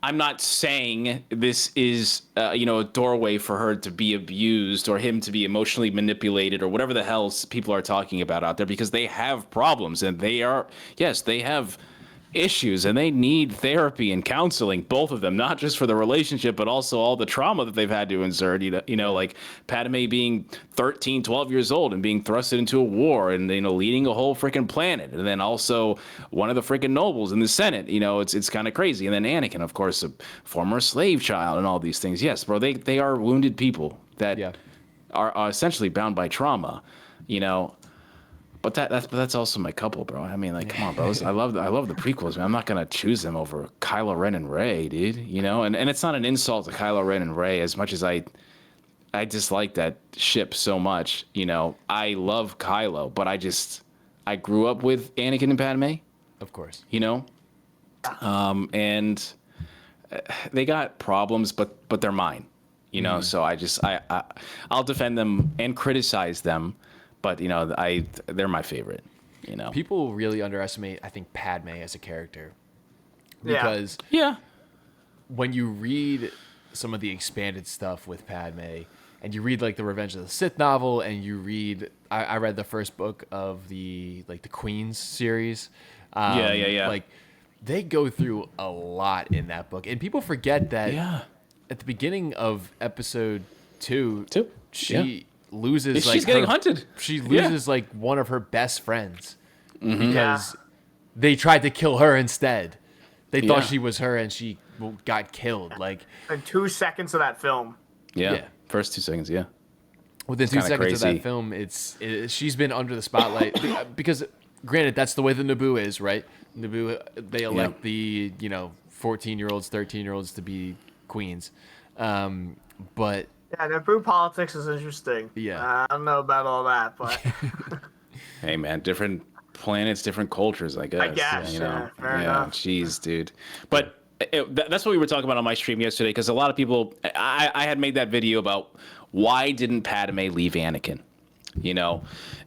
I'm not saying this is, a doorway for her to be abused or him to be emotionally manipulated or whatever the hell people are talking about out there, because they have problems and they have issues and they need therapy and counseling, both of them, not just for the relationship, but also all the trauma that they've had to insert, like Padme being 13, 12 years old and being thrusted into a war and, leading a whole freaking planet. And then also one of the freaking nobles in the Senate, it's kind of crazy. And then Anakin, of course, a former slave child and all these things. Yes, bro, they are wounded people that are essentially bound by trauma, But that's also my couple, bro. I mean, like, come on, bro. I love the prequels, man. I'm not gonna choose them over Kylo Ren and Rey, dude. And it's not an insult to Kylo Ren and Rey as much as I dislike that ship so much. I love Kylo, but I grew up with Anakin and Padme. Of course. And they got problems, but they're mine. So I'll defend them and criticize them. But they're my favorite. People really underestimate, I think, Padme as a character, because when you read some of the expanded stuff with Padme, and you read like the Revenge of the Sith novel, and you read, I read the first book of the Queen's series. Like they go through a lot in that book, and people forget that at the beginning of episode 2, she loses she's getting hunted. She loses like one of her best friends because they tried to kill her instead. They thought she was her and she got killed. Like in 2 seconds of that film. Yeah. First 2 seconds. Yeah. Within 2 seconds of that film, she's been under the spotlight because, granted, that's the way the Naboo is, right? Naboo, they elect the 14-year-olds, 13-year-olds to be queens, but. Yeah, Naboo politics is interesting. Yeah. I don't know about all that, but. Hey, man, different planets, different cultures, I guess. Fair enough. Jeez, dude. But that's what we were talking about on my stream yesterday, because a lot of people, I had made that video about why didn't Padme leave Anakin,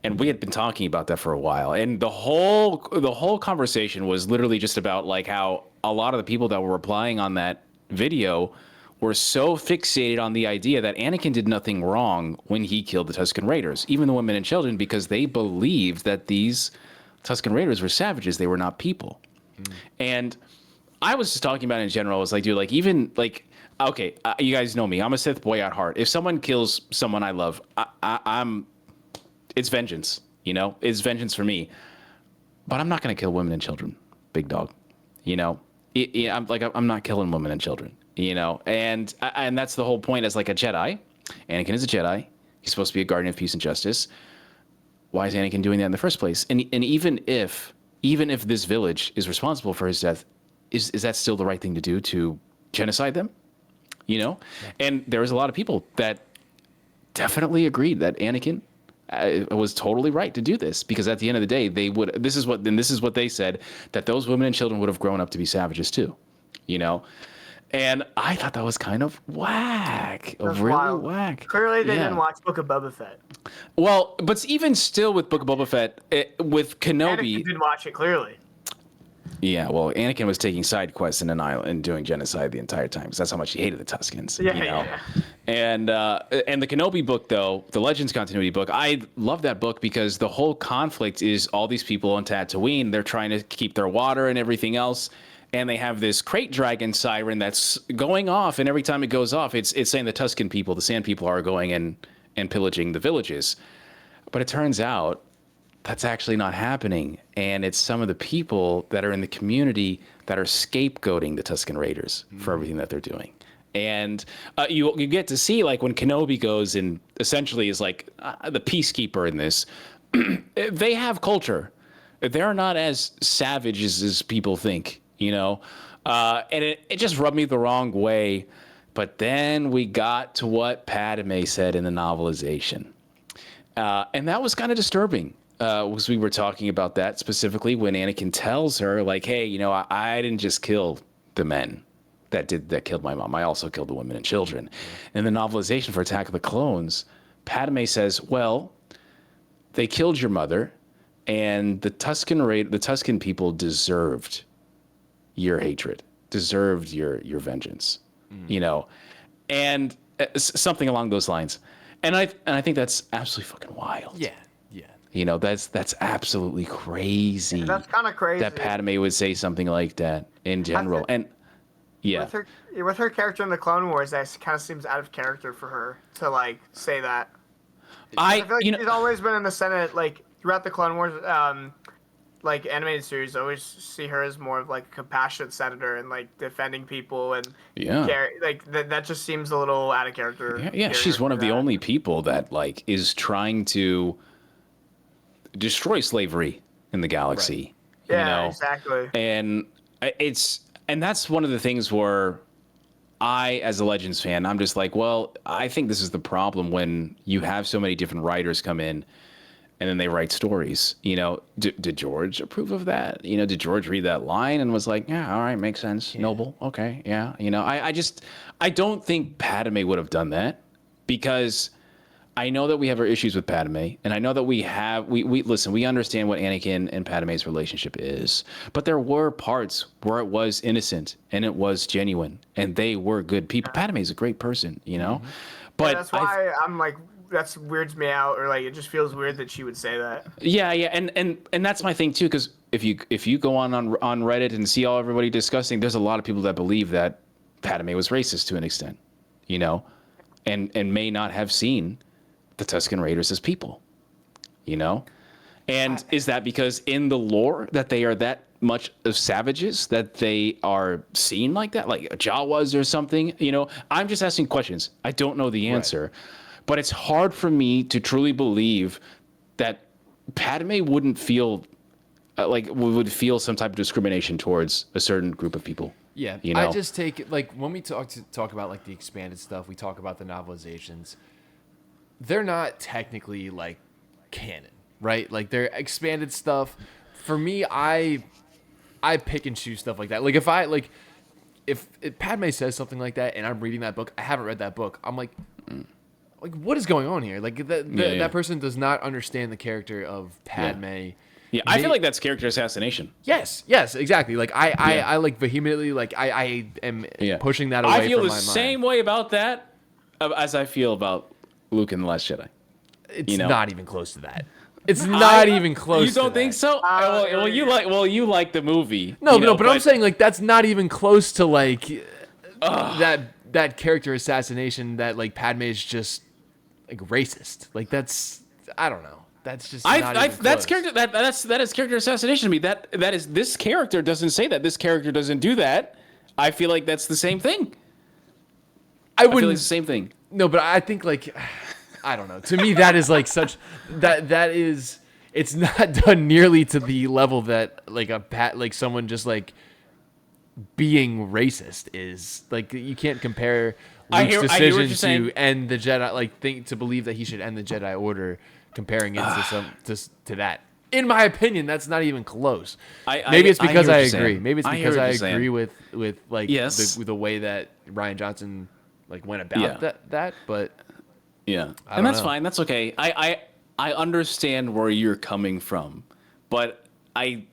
and we had been talking about that for a while, and the whole conversation was literally just about like how a lot of the people that were replying on that video were so fixated on the idea that Anakin did nothing wrong when he killed the Tusken Raiders, even the women and children, because they believed that these Tusken Raiders were savages. They were not people. And I was just talking about it in general. I was like, dude, like even like, okay, you guys know me. I'm a Sith boy at heart. If someone kills someone I love, it's vengeance, it's vengeance for me. But I'm not going to kill women and children, big dog. I'm not killing women and children. And that's the whole point. As like a Jedi, Anakin is a Jedi. He's supposed to be a guardian of peace and justice. Why is Anakin doing that in the first place? And even if this village is responsible for his death, is that still the right thing to do, to genocide them? And there was a lot of people that definitely agreed that Anakin, was totally right to do this, because at the end of the day, this is what they said, that those women and children would have grown up to be savages too, you know? And I thought that was kind of whack. Really wild. Whack. Clearly they didn't watch Book of Boba Fett. Well, but even still with Book of Boba Fett, with Kenobi... Anakin didn't watch it, clearly. Yeah, well, Anakin was taking side quests in an island and doing genocide the entire time, because that's how much he hated the Tuskens. Yeah, you know? yeah. And the Kenobi book, though, the Legends continuity book, I love that book because the whole conflict is all these people on Tatooine. They're trying to keep their water and everything else, and they have this crate dragon siren that's going off, and every time it goes off, it's saying the Tusken people, the Sand people, are going and pillaging the villages. But it turns out that's actually not happening, and it's some of the people that are in the community that are scapegoating the Tusken Raiders for everything that they're doing. And you get to see, like, when Kenobi goes and essentially is like the peacekeeper in this, they have culture. They're not as savage as people think, you know? And it just rubbed me the wrong way. But then we got to what Padme said in the novelization. And that was kind of disturbing. Was we were talking about that specifically when Anakin tells her, like, hey, you know, I didn't just kill the men that killed my mom. I also killed the women and children. In the novelization for Attack of the Clones, Padme says, well, they killed your mother, and the Tusken people deserved your hatred, deserved your vengeance, you know, and something along those lines. And I think that's absolutely fucking wild. Yeah. You know, that's absolutely crazy. Yeah, that's kind of crazy. That Padme would say something like that in general. And yeah. With her character in the Clone Wars, that kind of seems out of character for her to, like, say that. I feel like she's always been in the Senate, like, throughout the Clone Wars, like, animated series. I always see her as more of, like, a compassionate senator and, like, defending people and like that just seems a little out of character. Yeah, she's one of the only people that, like, is trying to destroy slavery in the galaxy. Right. Yeah, you know? Exactly. And that's one of the things where I, as a Legends fan, I'm just like, well, I think this is the problem when you have so many different writers come in and then they write stories. You know, did George approve of that? You know, did George read that line and was like, yeah, all right, makes sense. Yeah. Noble. Okay. Yeah. You know, I don't think Padme would have done that, because I know that we have our issues with Padme, and I know that we listen, we understand what Anakin and Padme's relationship is, but there were parts where it was innocent and it was genuine and they were good people. Padme is a great person, you know? But that's why I'm like, that weirds me out, or like, it just feels weird that she would say that. Yeah. And that's my thing too, because if you go on Reddit and see all everybody discussing, there's a lot of people that believe that Padme was racist to an extent, you know, and may not have seen the Tusken Raiders as people, you know? And is that because in the lore that they are that much of savages, that they are seen like that, like Jawas or something? You know, I'm just asking questions. I don't know the answer, but it's hard for me to truly believe that Padme wouldn't feel would feel some type of discrimination towards a certain group of people. Yeah, you know? I just take it, like, when we talk about like the expanded stuff, we talk about the novelizations. They're not technically, like, canon, right? Like, they're expanded stuff. For me, I pick and choose stuff like that. Like, if Padme says something like that and I'm reading that book, I haven't read that book, I'm like, what is going on here? Like, that person does not understand the character of Padme. Yeah, I feel like that's character assassination. Yes, exactly. Like, I like vehemently, like, I am pushing that away from my mind. I feel the same way about that as I feel about Luke in The Last Jedi. It's not even close to that. It's not even close. You don't think so? Well, you like the movie. No, but I'm saying, like, that's not even close to, like, that character assassination that, like, Padme is just, like, racist. Like, that's, I don't know. That's just not even close. That is character assassination to me. That is, this character doesn't say that. This character doesn't do that. I feel like that's the same thing. I feel like it's the same thing. No, but I think, like, I don't know. To me, that is like such that is, it's not done nearly to the level that like someone just like being racist is. Like, you can't compare Luke's decision to end the Jedi, like to believe that he should end the Jedi Order, comparing it to that. In my opinion, that's not even close. Maybe it's because I agree. Maybe it's because I agree with like the way that Rian Johnson like went about that. But and that's fine. That's okay. I understand where you're coming from, but I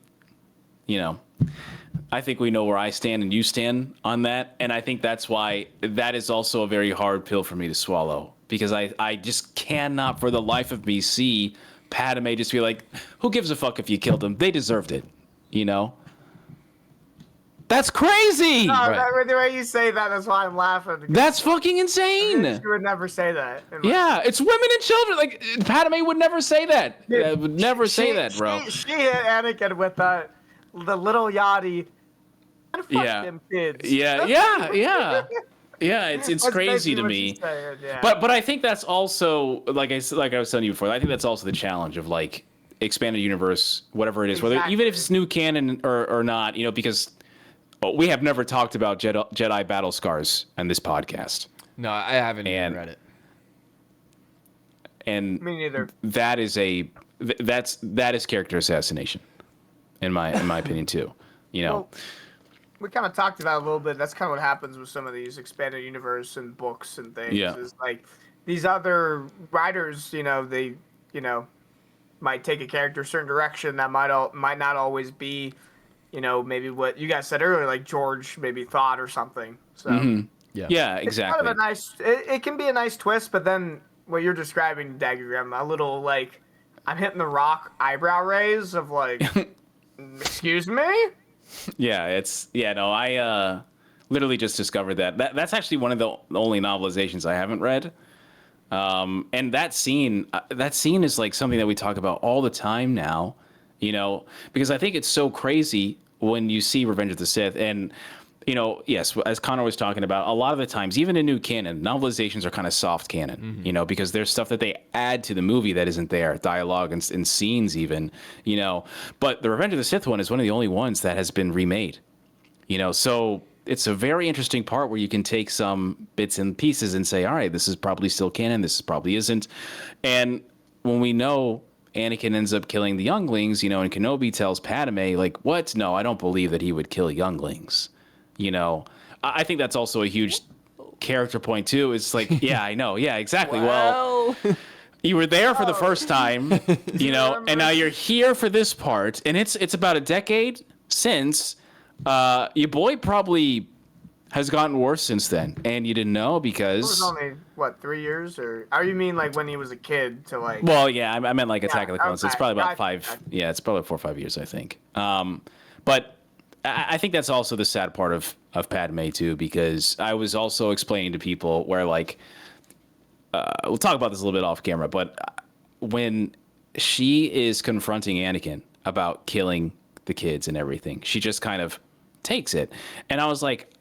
think we know where I stand and you stand on that, and I think that's why that is also a very hard pill for me to swallow, because I just cannot for the life of me see Padme just be like, who gives a fuck if you killed them? They deserved it, That's crazy! No, the way you say that's why I'm laughing. That's fucking insane! You would never say that. Yeah, it's women and children. Like, Padme would never say that. Would never say that, bro. She hit Anakin with the little yachty. And fuck them kids. Yeah, it's crazy to me. But I think that's also like I was telling you before. I think that's also the challenge of like expanded universe, whatever it is, whether even if it's new canon or not, because we have never talked about Jedi battle scars on this podcast. No, I haven't even read it. And me neither. That is character assassination, in my opinion too. Well, we kind of talked about it a little bit. That's kind of what happens with some of these expanded universe and books and things. Yeah. Is like these other writers, they, might take a character a certain direction that might not always be, maybe what you guys said earlier, like George maybe thought or something. So yeah, exactly. It's kind of a nice. It can be a nice twist, but then what you're describing, Dagovere, a little like I'm hitting the rock eyebrow raise of like, excuse me. I literally just discovered that's actually one of the only novelizations I haven't read. And that scene is like something that we talk about all the time now, because I think it's so crazy when you see Revenge of the Sith. And, yes, as Connor was talking about, a lot of the times, even in new canon, novelizations are kind of soft canon, because there's stuff that they add to the movie that isn't there, dialogue and scenes even, But the Revenge of the Sith one is one of the only ones that has been remade, so it's a very interesting part where you can take some bits and pieces and say, all right, this is probably still canon, this probably isn't. And when we know Anakin ends up killing the younglings, and Kenobi tells Padme, like, what? No, I don't believe that he would kill younglings. I think that's also a huge character point too. It's like, yeah, I know. Yeah, exactly. Well, you were there for the first time, and now you're here for this part. And it's about a decade since your boy probably has gotten worse since then. And you didn't know because... It was only, 3 years? Or you mean like when he was a kid to like... Well, yeah, I meant like Attack of the Clones. Okay. It's probably about 5... Yeah, it's probably 4 or 5 years, I think. But... I think that's also the sad part of Padme too, because I was also explaining to people where like, we'll talk about this a little bit off camera, but when she is confronting Anakin about killing the kids and everything, she just kind of takes it. And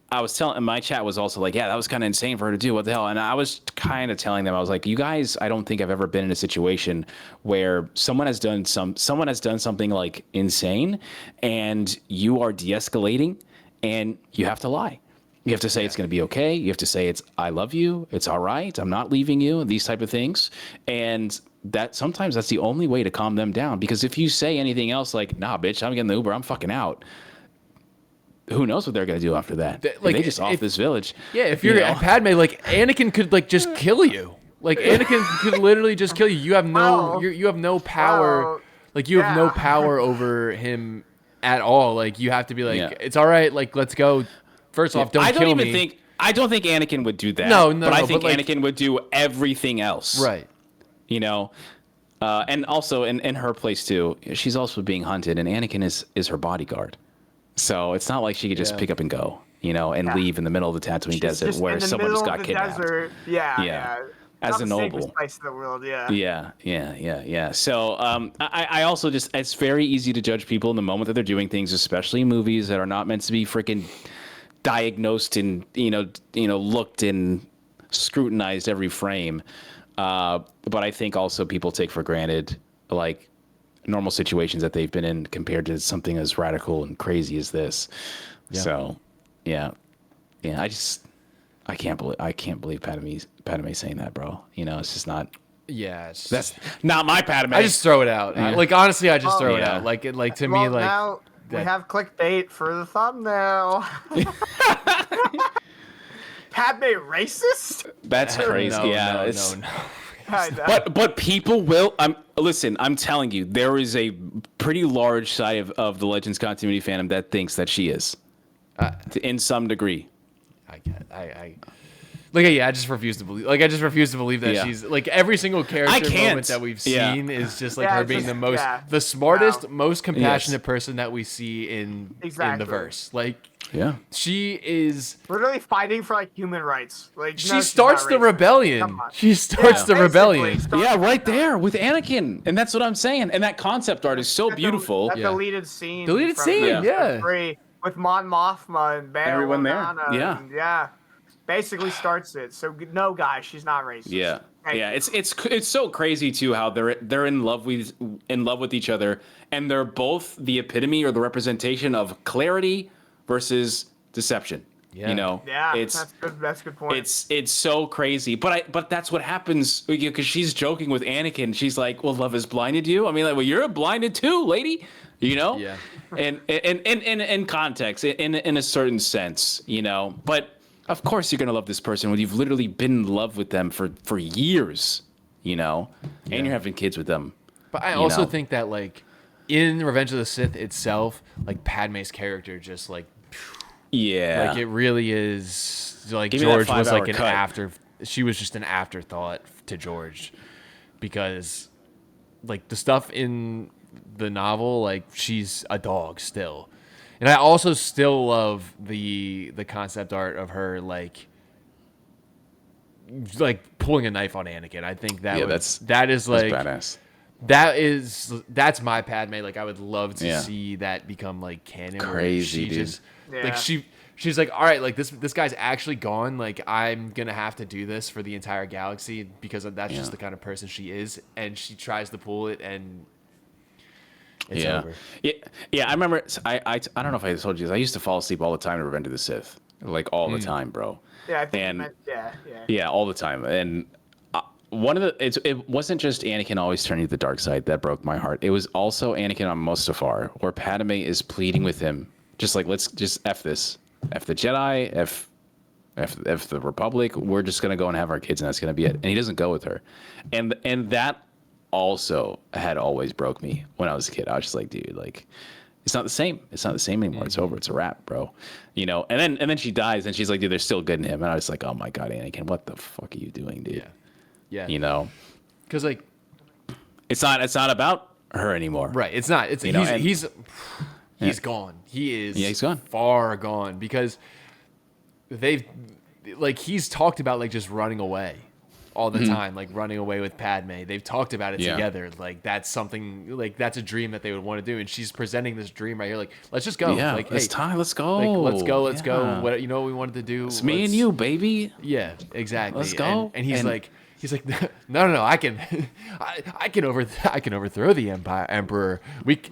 and my chat was also like, yeah, that was kind of insane for her to do. What the hell? And I was kind of telling them, I was like, you guys, I don't think I've ever been in a situation where someone has done something like insane and you are de-escalating and you have to lie. You have to say it's going to be okay. You have to say I love you. It's all right. I'm not leaving you. These type of things. And sometimes that's the only way to calm them down. Because if you say anything else like, nah, bitch, I'm getting the Uber. I'm fucking out. Who knows what they're gonna do after that? Like, they just off this village. Yeah, if you're Padme, like Anakin could like just kill you. Like Anakin could literally just kill you. You have no, you have no power. Like you have no power over him at all. Like you have to be like, it's all right. Like let's go. First off, don't kill me. I don't think Anakin would do that. But I think Anakin would do everything else. Right. And also in her place too, she's also being hunted, and Anakin is her bodyguard. So it's not like she could just pick up and go, and leave in the middle of the Tatooine desert where someone just got kidnapped. Yeah. As a noble. Place in the world, Yeah. So I also it's very easy to judge people in the moment that they're doing things, especially in movies that are not meant to be freaking diagnosed and looked and scrutinized every frame. But I think also people take for granted like normal situations that they've been in compared to something as radical and crazy as this. So, I I can't believe Padme saying that, bro. You know, it's just not. Yeah, That's not my Padme. I just throw it out. Yeah. Like honestly, I just throw it yeah. out. Like to me, like now we have clickbait for the thumbnail. Padme racist? That's crazy. No. But people will. I'm telling you, there is a pretty large side of the Legends continuity fandom that thinks that she is, in some degree. I just refuse to believe. Like, I just refuse to believe that she's like every single character moment that we've seen is just like her being the smartest, most compassionate person that we see in the verse. Like, she is literally fighting for like human rights. Like, she starts the rebellion. She starts the rebellion. Yeah, right there with Anakin, and that's what I'm saying. And that concept art is so beautiful. That deleted scene. Yeah. With Mon Mothma and Bail everyone there. And, basically starts it. So no, guys, she's not racist. Yeah, it's so crazy too how they're in love with each other, and they're both the epitome or the representation of clarity versus deception. Yeah. You know, that's a good point. It's so crazy, but that's what happens because she's joking with Anakin. She's like, "Well, love has blinded you." I mean, like, well, you're blinded too, lady. You know, and in context, in a certain sense, you know, but. Of course you're going to love this person when you've literally been in love with them for years, you know, and you're having kids with them. But I also think that, like, in Revenge of the Sith itself, like, Padme's character just, like, like, it really is, like, George was, like, she was just an afterthought to George because, like, the stuff in the novel, like, she's a dog still. And I also still love the concept art of her like pulling a knife on Anakin. I think that is badass. That's my Padme. Like, I would love to see that become like canon. Crazy, dude. Like she's like, all right, like this guy's actually gone. Like, I'm gonna have to do this for the entire galaxy because that's just the kind of person she is. And she tries to pull it and. It's over. Yeah. I remember. I don't know if I told you this. I used to fall asleep all the time to Revenge of the Sith, like all the time, bro. Yeah, I think. Yeah, all the time. And it wasn't just Anakin always turning to the dark side that broke my heart. It was also Anakin on Mustafar, where Padme is pleading with him, just like, let's just f this, f the Jedi, f the Republic. We're just gonna go and have our kids, and that's gonna be it. And he doesn't go with her, and that. Also had always broke me when I was a kid. I was just like, dude, like, it's not the same. It's not the same anymore. It's over. It's a wrap, bro. You know. And then she dies, and she's like, dude, there's still good in him. And I was like, oh my god, Anakin, what the fuck are you doing, dude? Yeah. You know, because like, it's not about her anymore. Right. It's not. It's he's gone. He is. He's gone. Far gone because he's talked about like just running away. All the time, like running away with Padme. They've talked about it together. Like, that's something, like, that's a dream that they would want to do. And she's presenting this dream right here. Like, let's just go. Yeah, like, it's time. Let's go. Like, let's go. What what we wanted to do? It's me and you, baby. Yeah, exactly. Let's go. And he's like, no. I can overthrow the emperor.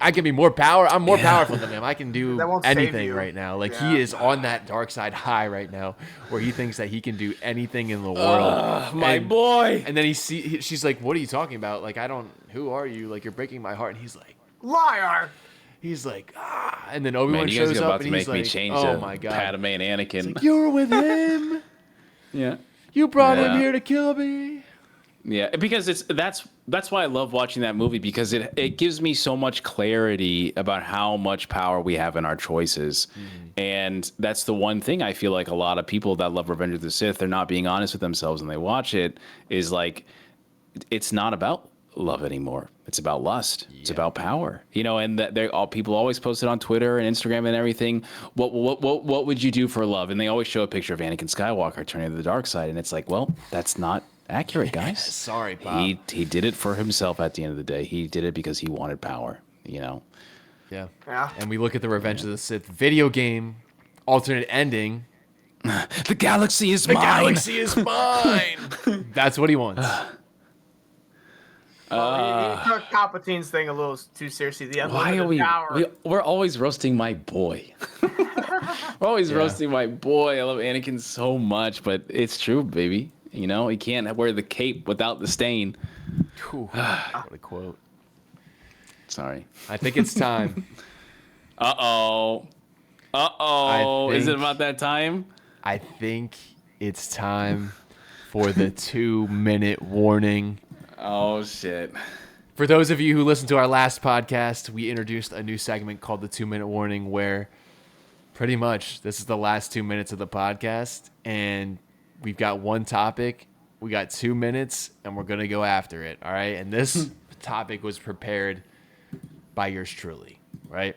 I can be more power. I'm more powerful than him. I can do anything right now. Like, he is on that dark side high right now, where he thinks that he can do anything in the world. My boy. And then she's like, "What are you talking about? Like, who are you? Like, you're breaking my heart." And he's like, "Liar." He's like, And then Obi-Wan shows up, and he's like, "Oh my god, Padme and Anakin. Like, you were with him. Yeah. You brought him here to kill me." Yeah, because that's why I love watching that movie, because it gives me so much clarity about how much power we have in our choices. And that's the one thing I feel like a lot of people that love Revenge of the Sith, they're not being honest with themselves when they watch it, is like, it's not about love anymore. It's about lust. It's about power. You know, and people always post it on Twitter and Instagram and everything. What would you do for love? And they always show a picture of Anakin Skywalker turning to the dark side, and it's like, well, that's not accurate, guys. Sorry, Bob. He did it for himself at the end of the day. He did it because he wanted power, you know. Yeah. And we look at the Revenge of the Sith video game alternate ending. The galaxy is mine. The galaxy is mine. That's what he wants. He took Palpatine's thing a little too seriously. Why are we're always roasting my boy? Always roasting my boy. I love Anakin so much, but it's true, baby. You know, he can't wear the cape without the stain. What a quote. Sorry. I think it's time. Uh-oh. Is it about that time? I think it's time for the 2-minute warning. Oh, shit. For those of you who listened to our last podcast, we introduced a new segment called the 2-minute warning, where pretty much this is the last 2 minutes of the podcast, and we've got one topic, we got 2 minutes, and we're going to go after it, all right? And this topic was prepared by yours truly, right?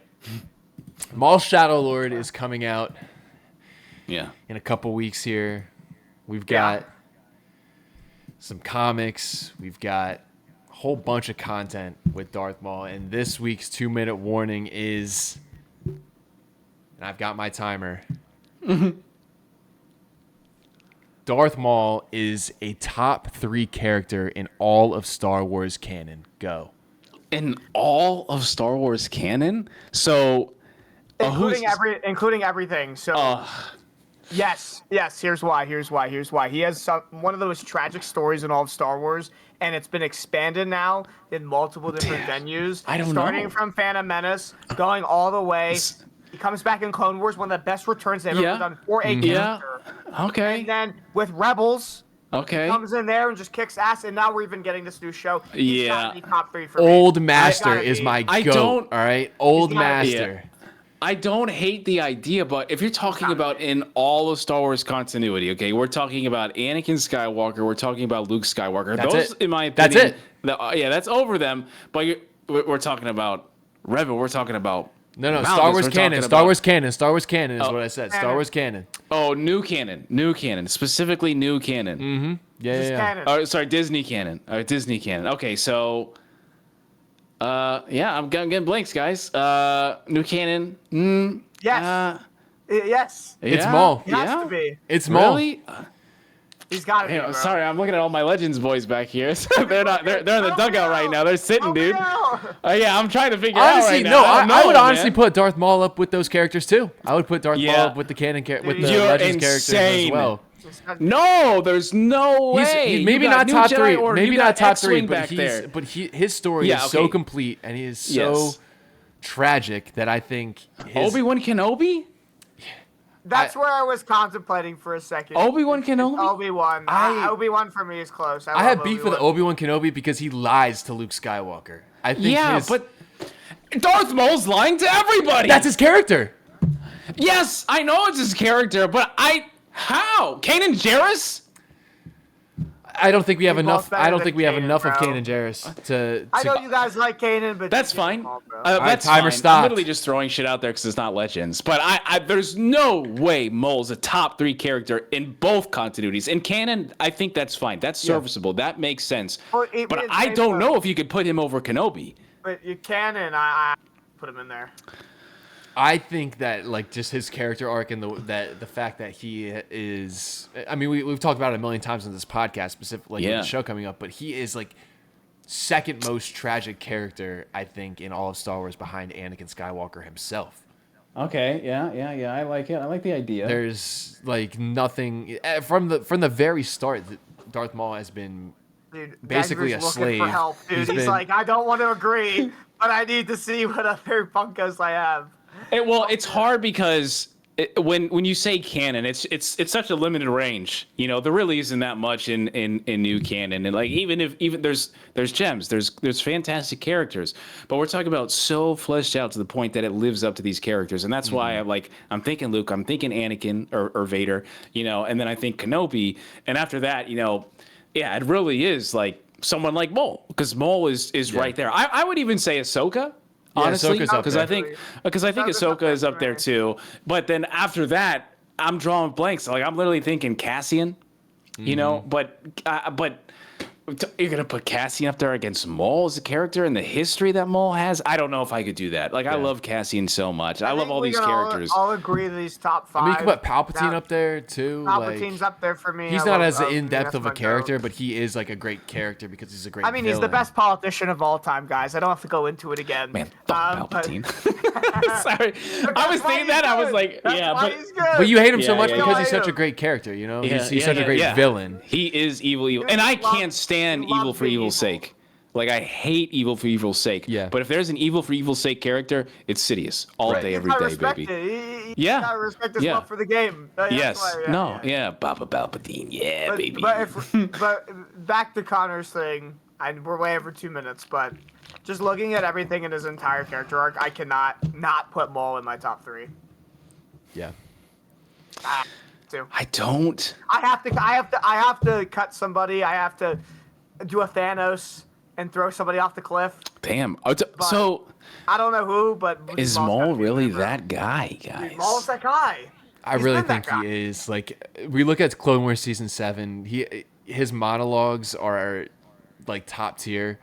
Maul Shadow Lord is coming out in a couple weeks here. We've got some comics. We've got a whole bunch of content with Darth Maul. And this week's 2-minute warning is, and I've got my timer. Darth Maul is a top 3 character in all of Star Wars canon. Go. In all of Star Wars canon? So... including everything. So yes. Here's why. He has one of the most tragic stories in all of Star Wars, and it's been expanded now in multiple different venues. Starting from Phantom Menace, going all the way. He comes back in Clone Wars, one of the best returns they've ever done for a character. Okay. And then with Rebels. Okay. He comes in there and just kicks ass, and now we're even getting this new show. He's gotta be top 3 for Old me. Master is my goat. All right, Old Master. I don't hate the idea, but if you're talking about in all of Star Wars continuity, okay, we're talking about Anakin Skywalker, we're talking about Luke Skywalker. That's it. In my opinion, that's it. That's over them. But we're talking about Rebel. We're talking about no. Star Wars canon. Star Wars canon. Star Wars canon is what I said. Star Wars canon. Oh, new canon. Specifically new canon. Mm-hmm. Yeah. Canon. Oh, sorry, Disney canon. Disney canon. Okay, so. I'm getting blanks, guys. New canon. Yes. Yes. It's Maul. It has to be. It's Maul. Really? He's got to be. Sorry, I'm looking at all my Legends boys back here. they're not. They're in the dugout right now. They're sitting, dude. I'm trying to figure out right now. I would honestly put Darth Maul up with those characters too. I would put Darth Maul up with the canon with the Legends characters as well. No, there's no way. He's maybe not top 3. Maybe not top 3, but his story is so complete and he is so tragic that I think Obi-Wan Kenobi? That's where I was contemplating for a second. Obi-Wan Kenobi? Obi-Wan. Obi-Wan for me is close. I have beef with Obi-Wan Kenobi because he lies to Luke Skywalker. I think but Darth Maul's lying to everybody. That's his character. Yes, I know it's his character, but how? Kanan Jarrus? I don't think we have enough. I don't think we have enough of Kanan Jarrus to. I know you guys like Kanan, but that's fine. That's timer stopped. I'm literally just throwing shit out there because it's not Legends. But there's no way Maul's a top 3 character in both continuities. In canon, I think that's fine. That's serviceable. That makes sense. But I don't know if you could put him over Kenobi. But you can, and I put him in there. I think that just his character arc and the fact that he is, I mean, we've talked about it a million times on this podcast, specifically with the show coming up, but he is second most tragic character, I think, in all of Star Wars behind Anakin Skywalker himself. Okay, yeah, I like it. I like the idea. There's nothing from the very start. Darth Maul has been basically a slave. For help, dude. He's like, I don't want to agree, but I need to see what other Funkos I have. It's hard because when you say canon, it's such a limited range. There really isn't that much in new canon, and even there's gems, there's fantastic characters, but we're talking about so fleshed out to the point that it lives up to these characters, and that's why I'm thinking Luke, I'm thinking Anakin or Vader, and then I think Kenobi, and after that, it really is someone like Maul, because Maul is right there. I would even say Ahsoka. Honestly, because I think Ahsoka is up there too. But then after that, I'm drawing blanks. I'm literally thinking Cassian, but You're gonna put Cassian up there against Maul as a character in the history that Maul has? I don't know if I could do that. Like, I love Cassian so much. I love all these characters. I'll agree with these top 5. I mean, you can put Palpatine up there too. Palpatine's up there for me. He's not as in-depth of a character, but he is like a great character because he's a great villain. He's the best politician of all time, guys. I don't have to go into it again. Man, fuck Palpatine. Sorry. I was thinking that. I was like, but you hate him so much because he's such a great character, you know? He's such a great villain. He is evil. And I can't stand evil for evil's sake. Like, I hate evil for evil's sake. Yeah. But if there's an evil for evil's sake character, it's Sidious. All day, every day, baby. You gotta respect his love for the game. Yes. Baba Palpatine. Baby. But back to Connor's thing. We're way over 2 minutes, but just looking at everything in his entire character arc, I cannot not put Maul in my top 3. Yeah. I don't. I have to cut somebody. I have to do a Thanos and throw somebody off the cliff. Damn. So I don't know who, but is Maul really that guy, guys? Maul's that guy. I really think he is. Like, we look at Clone Wars season 7. His monologues are like top tier.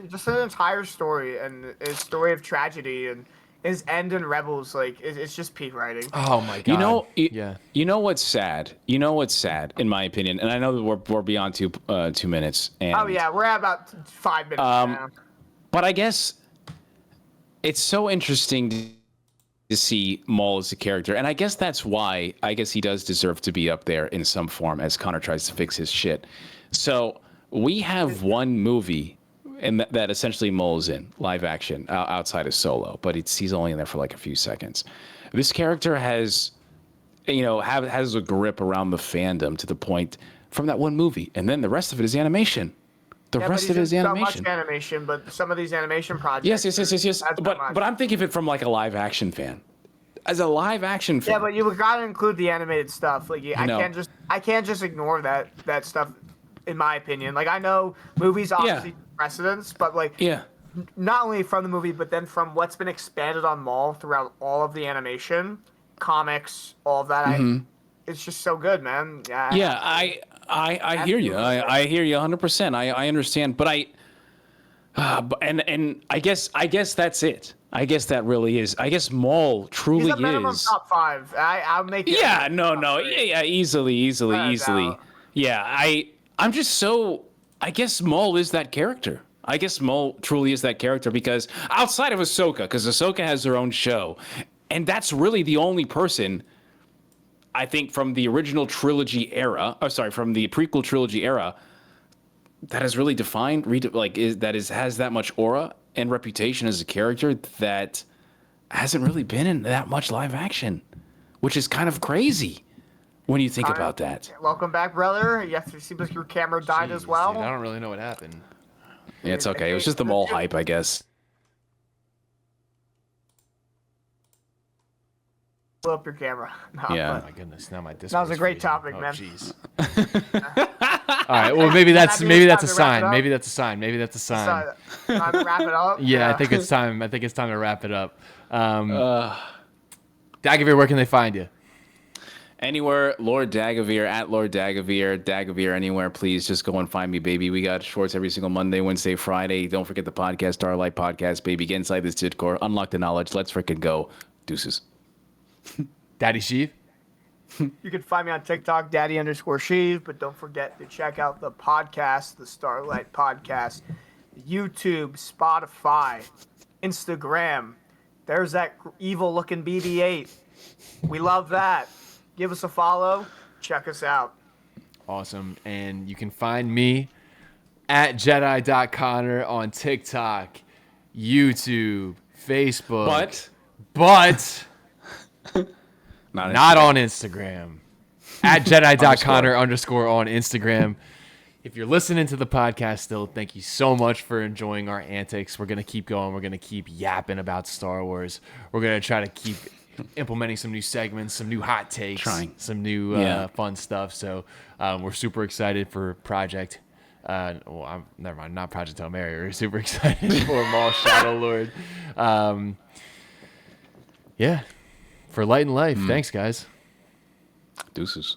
Just an entire story and his story of tragedy and his end in Rebels, like it's just peak writing. Oh my god! You know what's sad? You know what's sad, in my opinion, and I know that we're beyond 2 minutes. And, we're at about 5 minutes now. But I guess it's so interesting to see Maul as a character, and I guess that's why he does deserve to be up there in some form as Connor tries to fix his shit. So we have one movie. And that essentially Maul is in live action outside of Solo, but he's only in there for like a few seconds. This character has a grip around the fandom to the point from that one movie, and then the rest of it is animation. The rest of it is animation. So much animation, but some of these animation projects. Yes. But I'm thinking of it from like a live action fan. As a live action fan. Yeah, but you gotta include the animated stuff. Like I can't just ignore that stuff. In my opinion, like I know movies obviously precedence, but not only from the movie, but then from what's been expanded on Maul throughout all of the animation, comics, all of that. It's just so good, man. I hear you. I hear you 100%. I understand, but and I guess that's it. I guess that really is. I guess Maul truly He's a minimum is top 5. I'll make it. Yeah, no, easily. Yeah, I'm just so. I guess Maul is that character. I guess Maul truly is that character because outside of Ahsoka, because Ahsoka has her own show, and that's really the only person, I think, from the original trilogy era, from the prequel trilogy era, that has really defined, has that much aura and reputation as a character that hasn't really been in that much live action, which is kind of crazy. When you think about that. Welcome back, brother. Yes, it seems like your camera died as well. Dude, I don't really know what happened. Yeah, it's okay. It was just the Maul hype, I guess. Blow up your camera. No, yeah. Oh my goodness. Now my Discord. That was a great topic, man. Jeez. All right. Well, maybe that's a sign. Maybe that's a sign. Time to wrap it up. Yeah, I think it's time. I think it's time to wrap it up. Dagovere, where can they find you? Anywhere, Lord Dagovere, at Lord Dagovere, Dagovere anywhere, please just go and find me, baby. We got shorts every single Monday, Wednesday, Friday. Don't forget the podcast, Starlight Podcast, baby. Get inside this Discord, unlock the knowledge. Let's freaking go. Deuces. Daddy Sheev? You can find me on TikTok, Daddy_Sheev, but don't forget to check out the podcast, the Starlight Podcast, YouTube, Spotify, Instagram. There's that evil-looking BB-8. We love that. Give us a follow. Check us out. Awesome. And you can find me at Jedi.Connor on TikTok, YouTube, Facebook. But not on Instagram. At Jedi.Connor _ on Instagram. If you're listening to the podcast still, thank you so much for enjoying our antics. We're going to keep going. We're going to keep yapping about Star Wars. We're going to try to keep implementing some new segments, some new hot takes, some new fun stuff. So we're super excited for Project. Never mind, not Project Hail Mary. We're super excited for Maul Shadow Lord. For Light and Life. Thanks, guys. Deuces.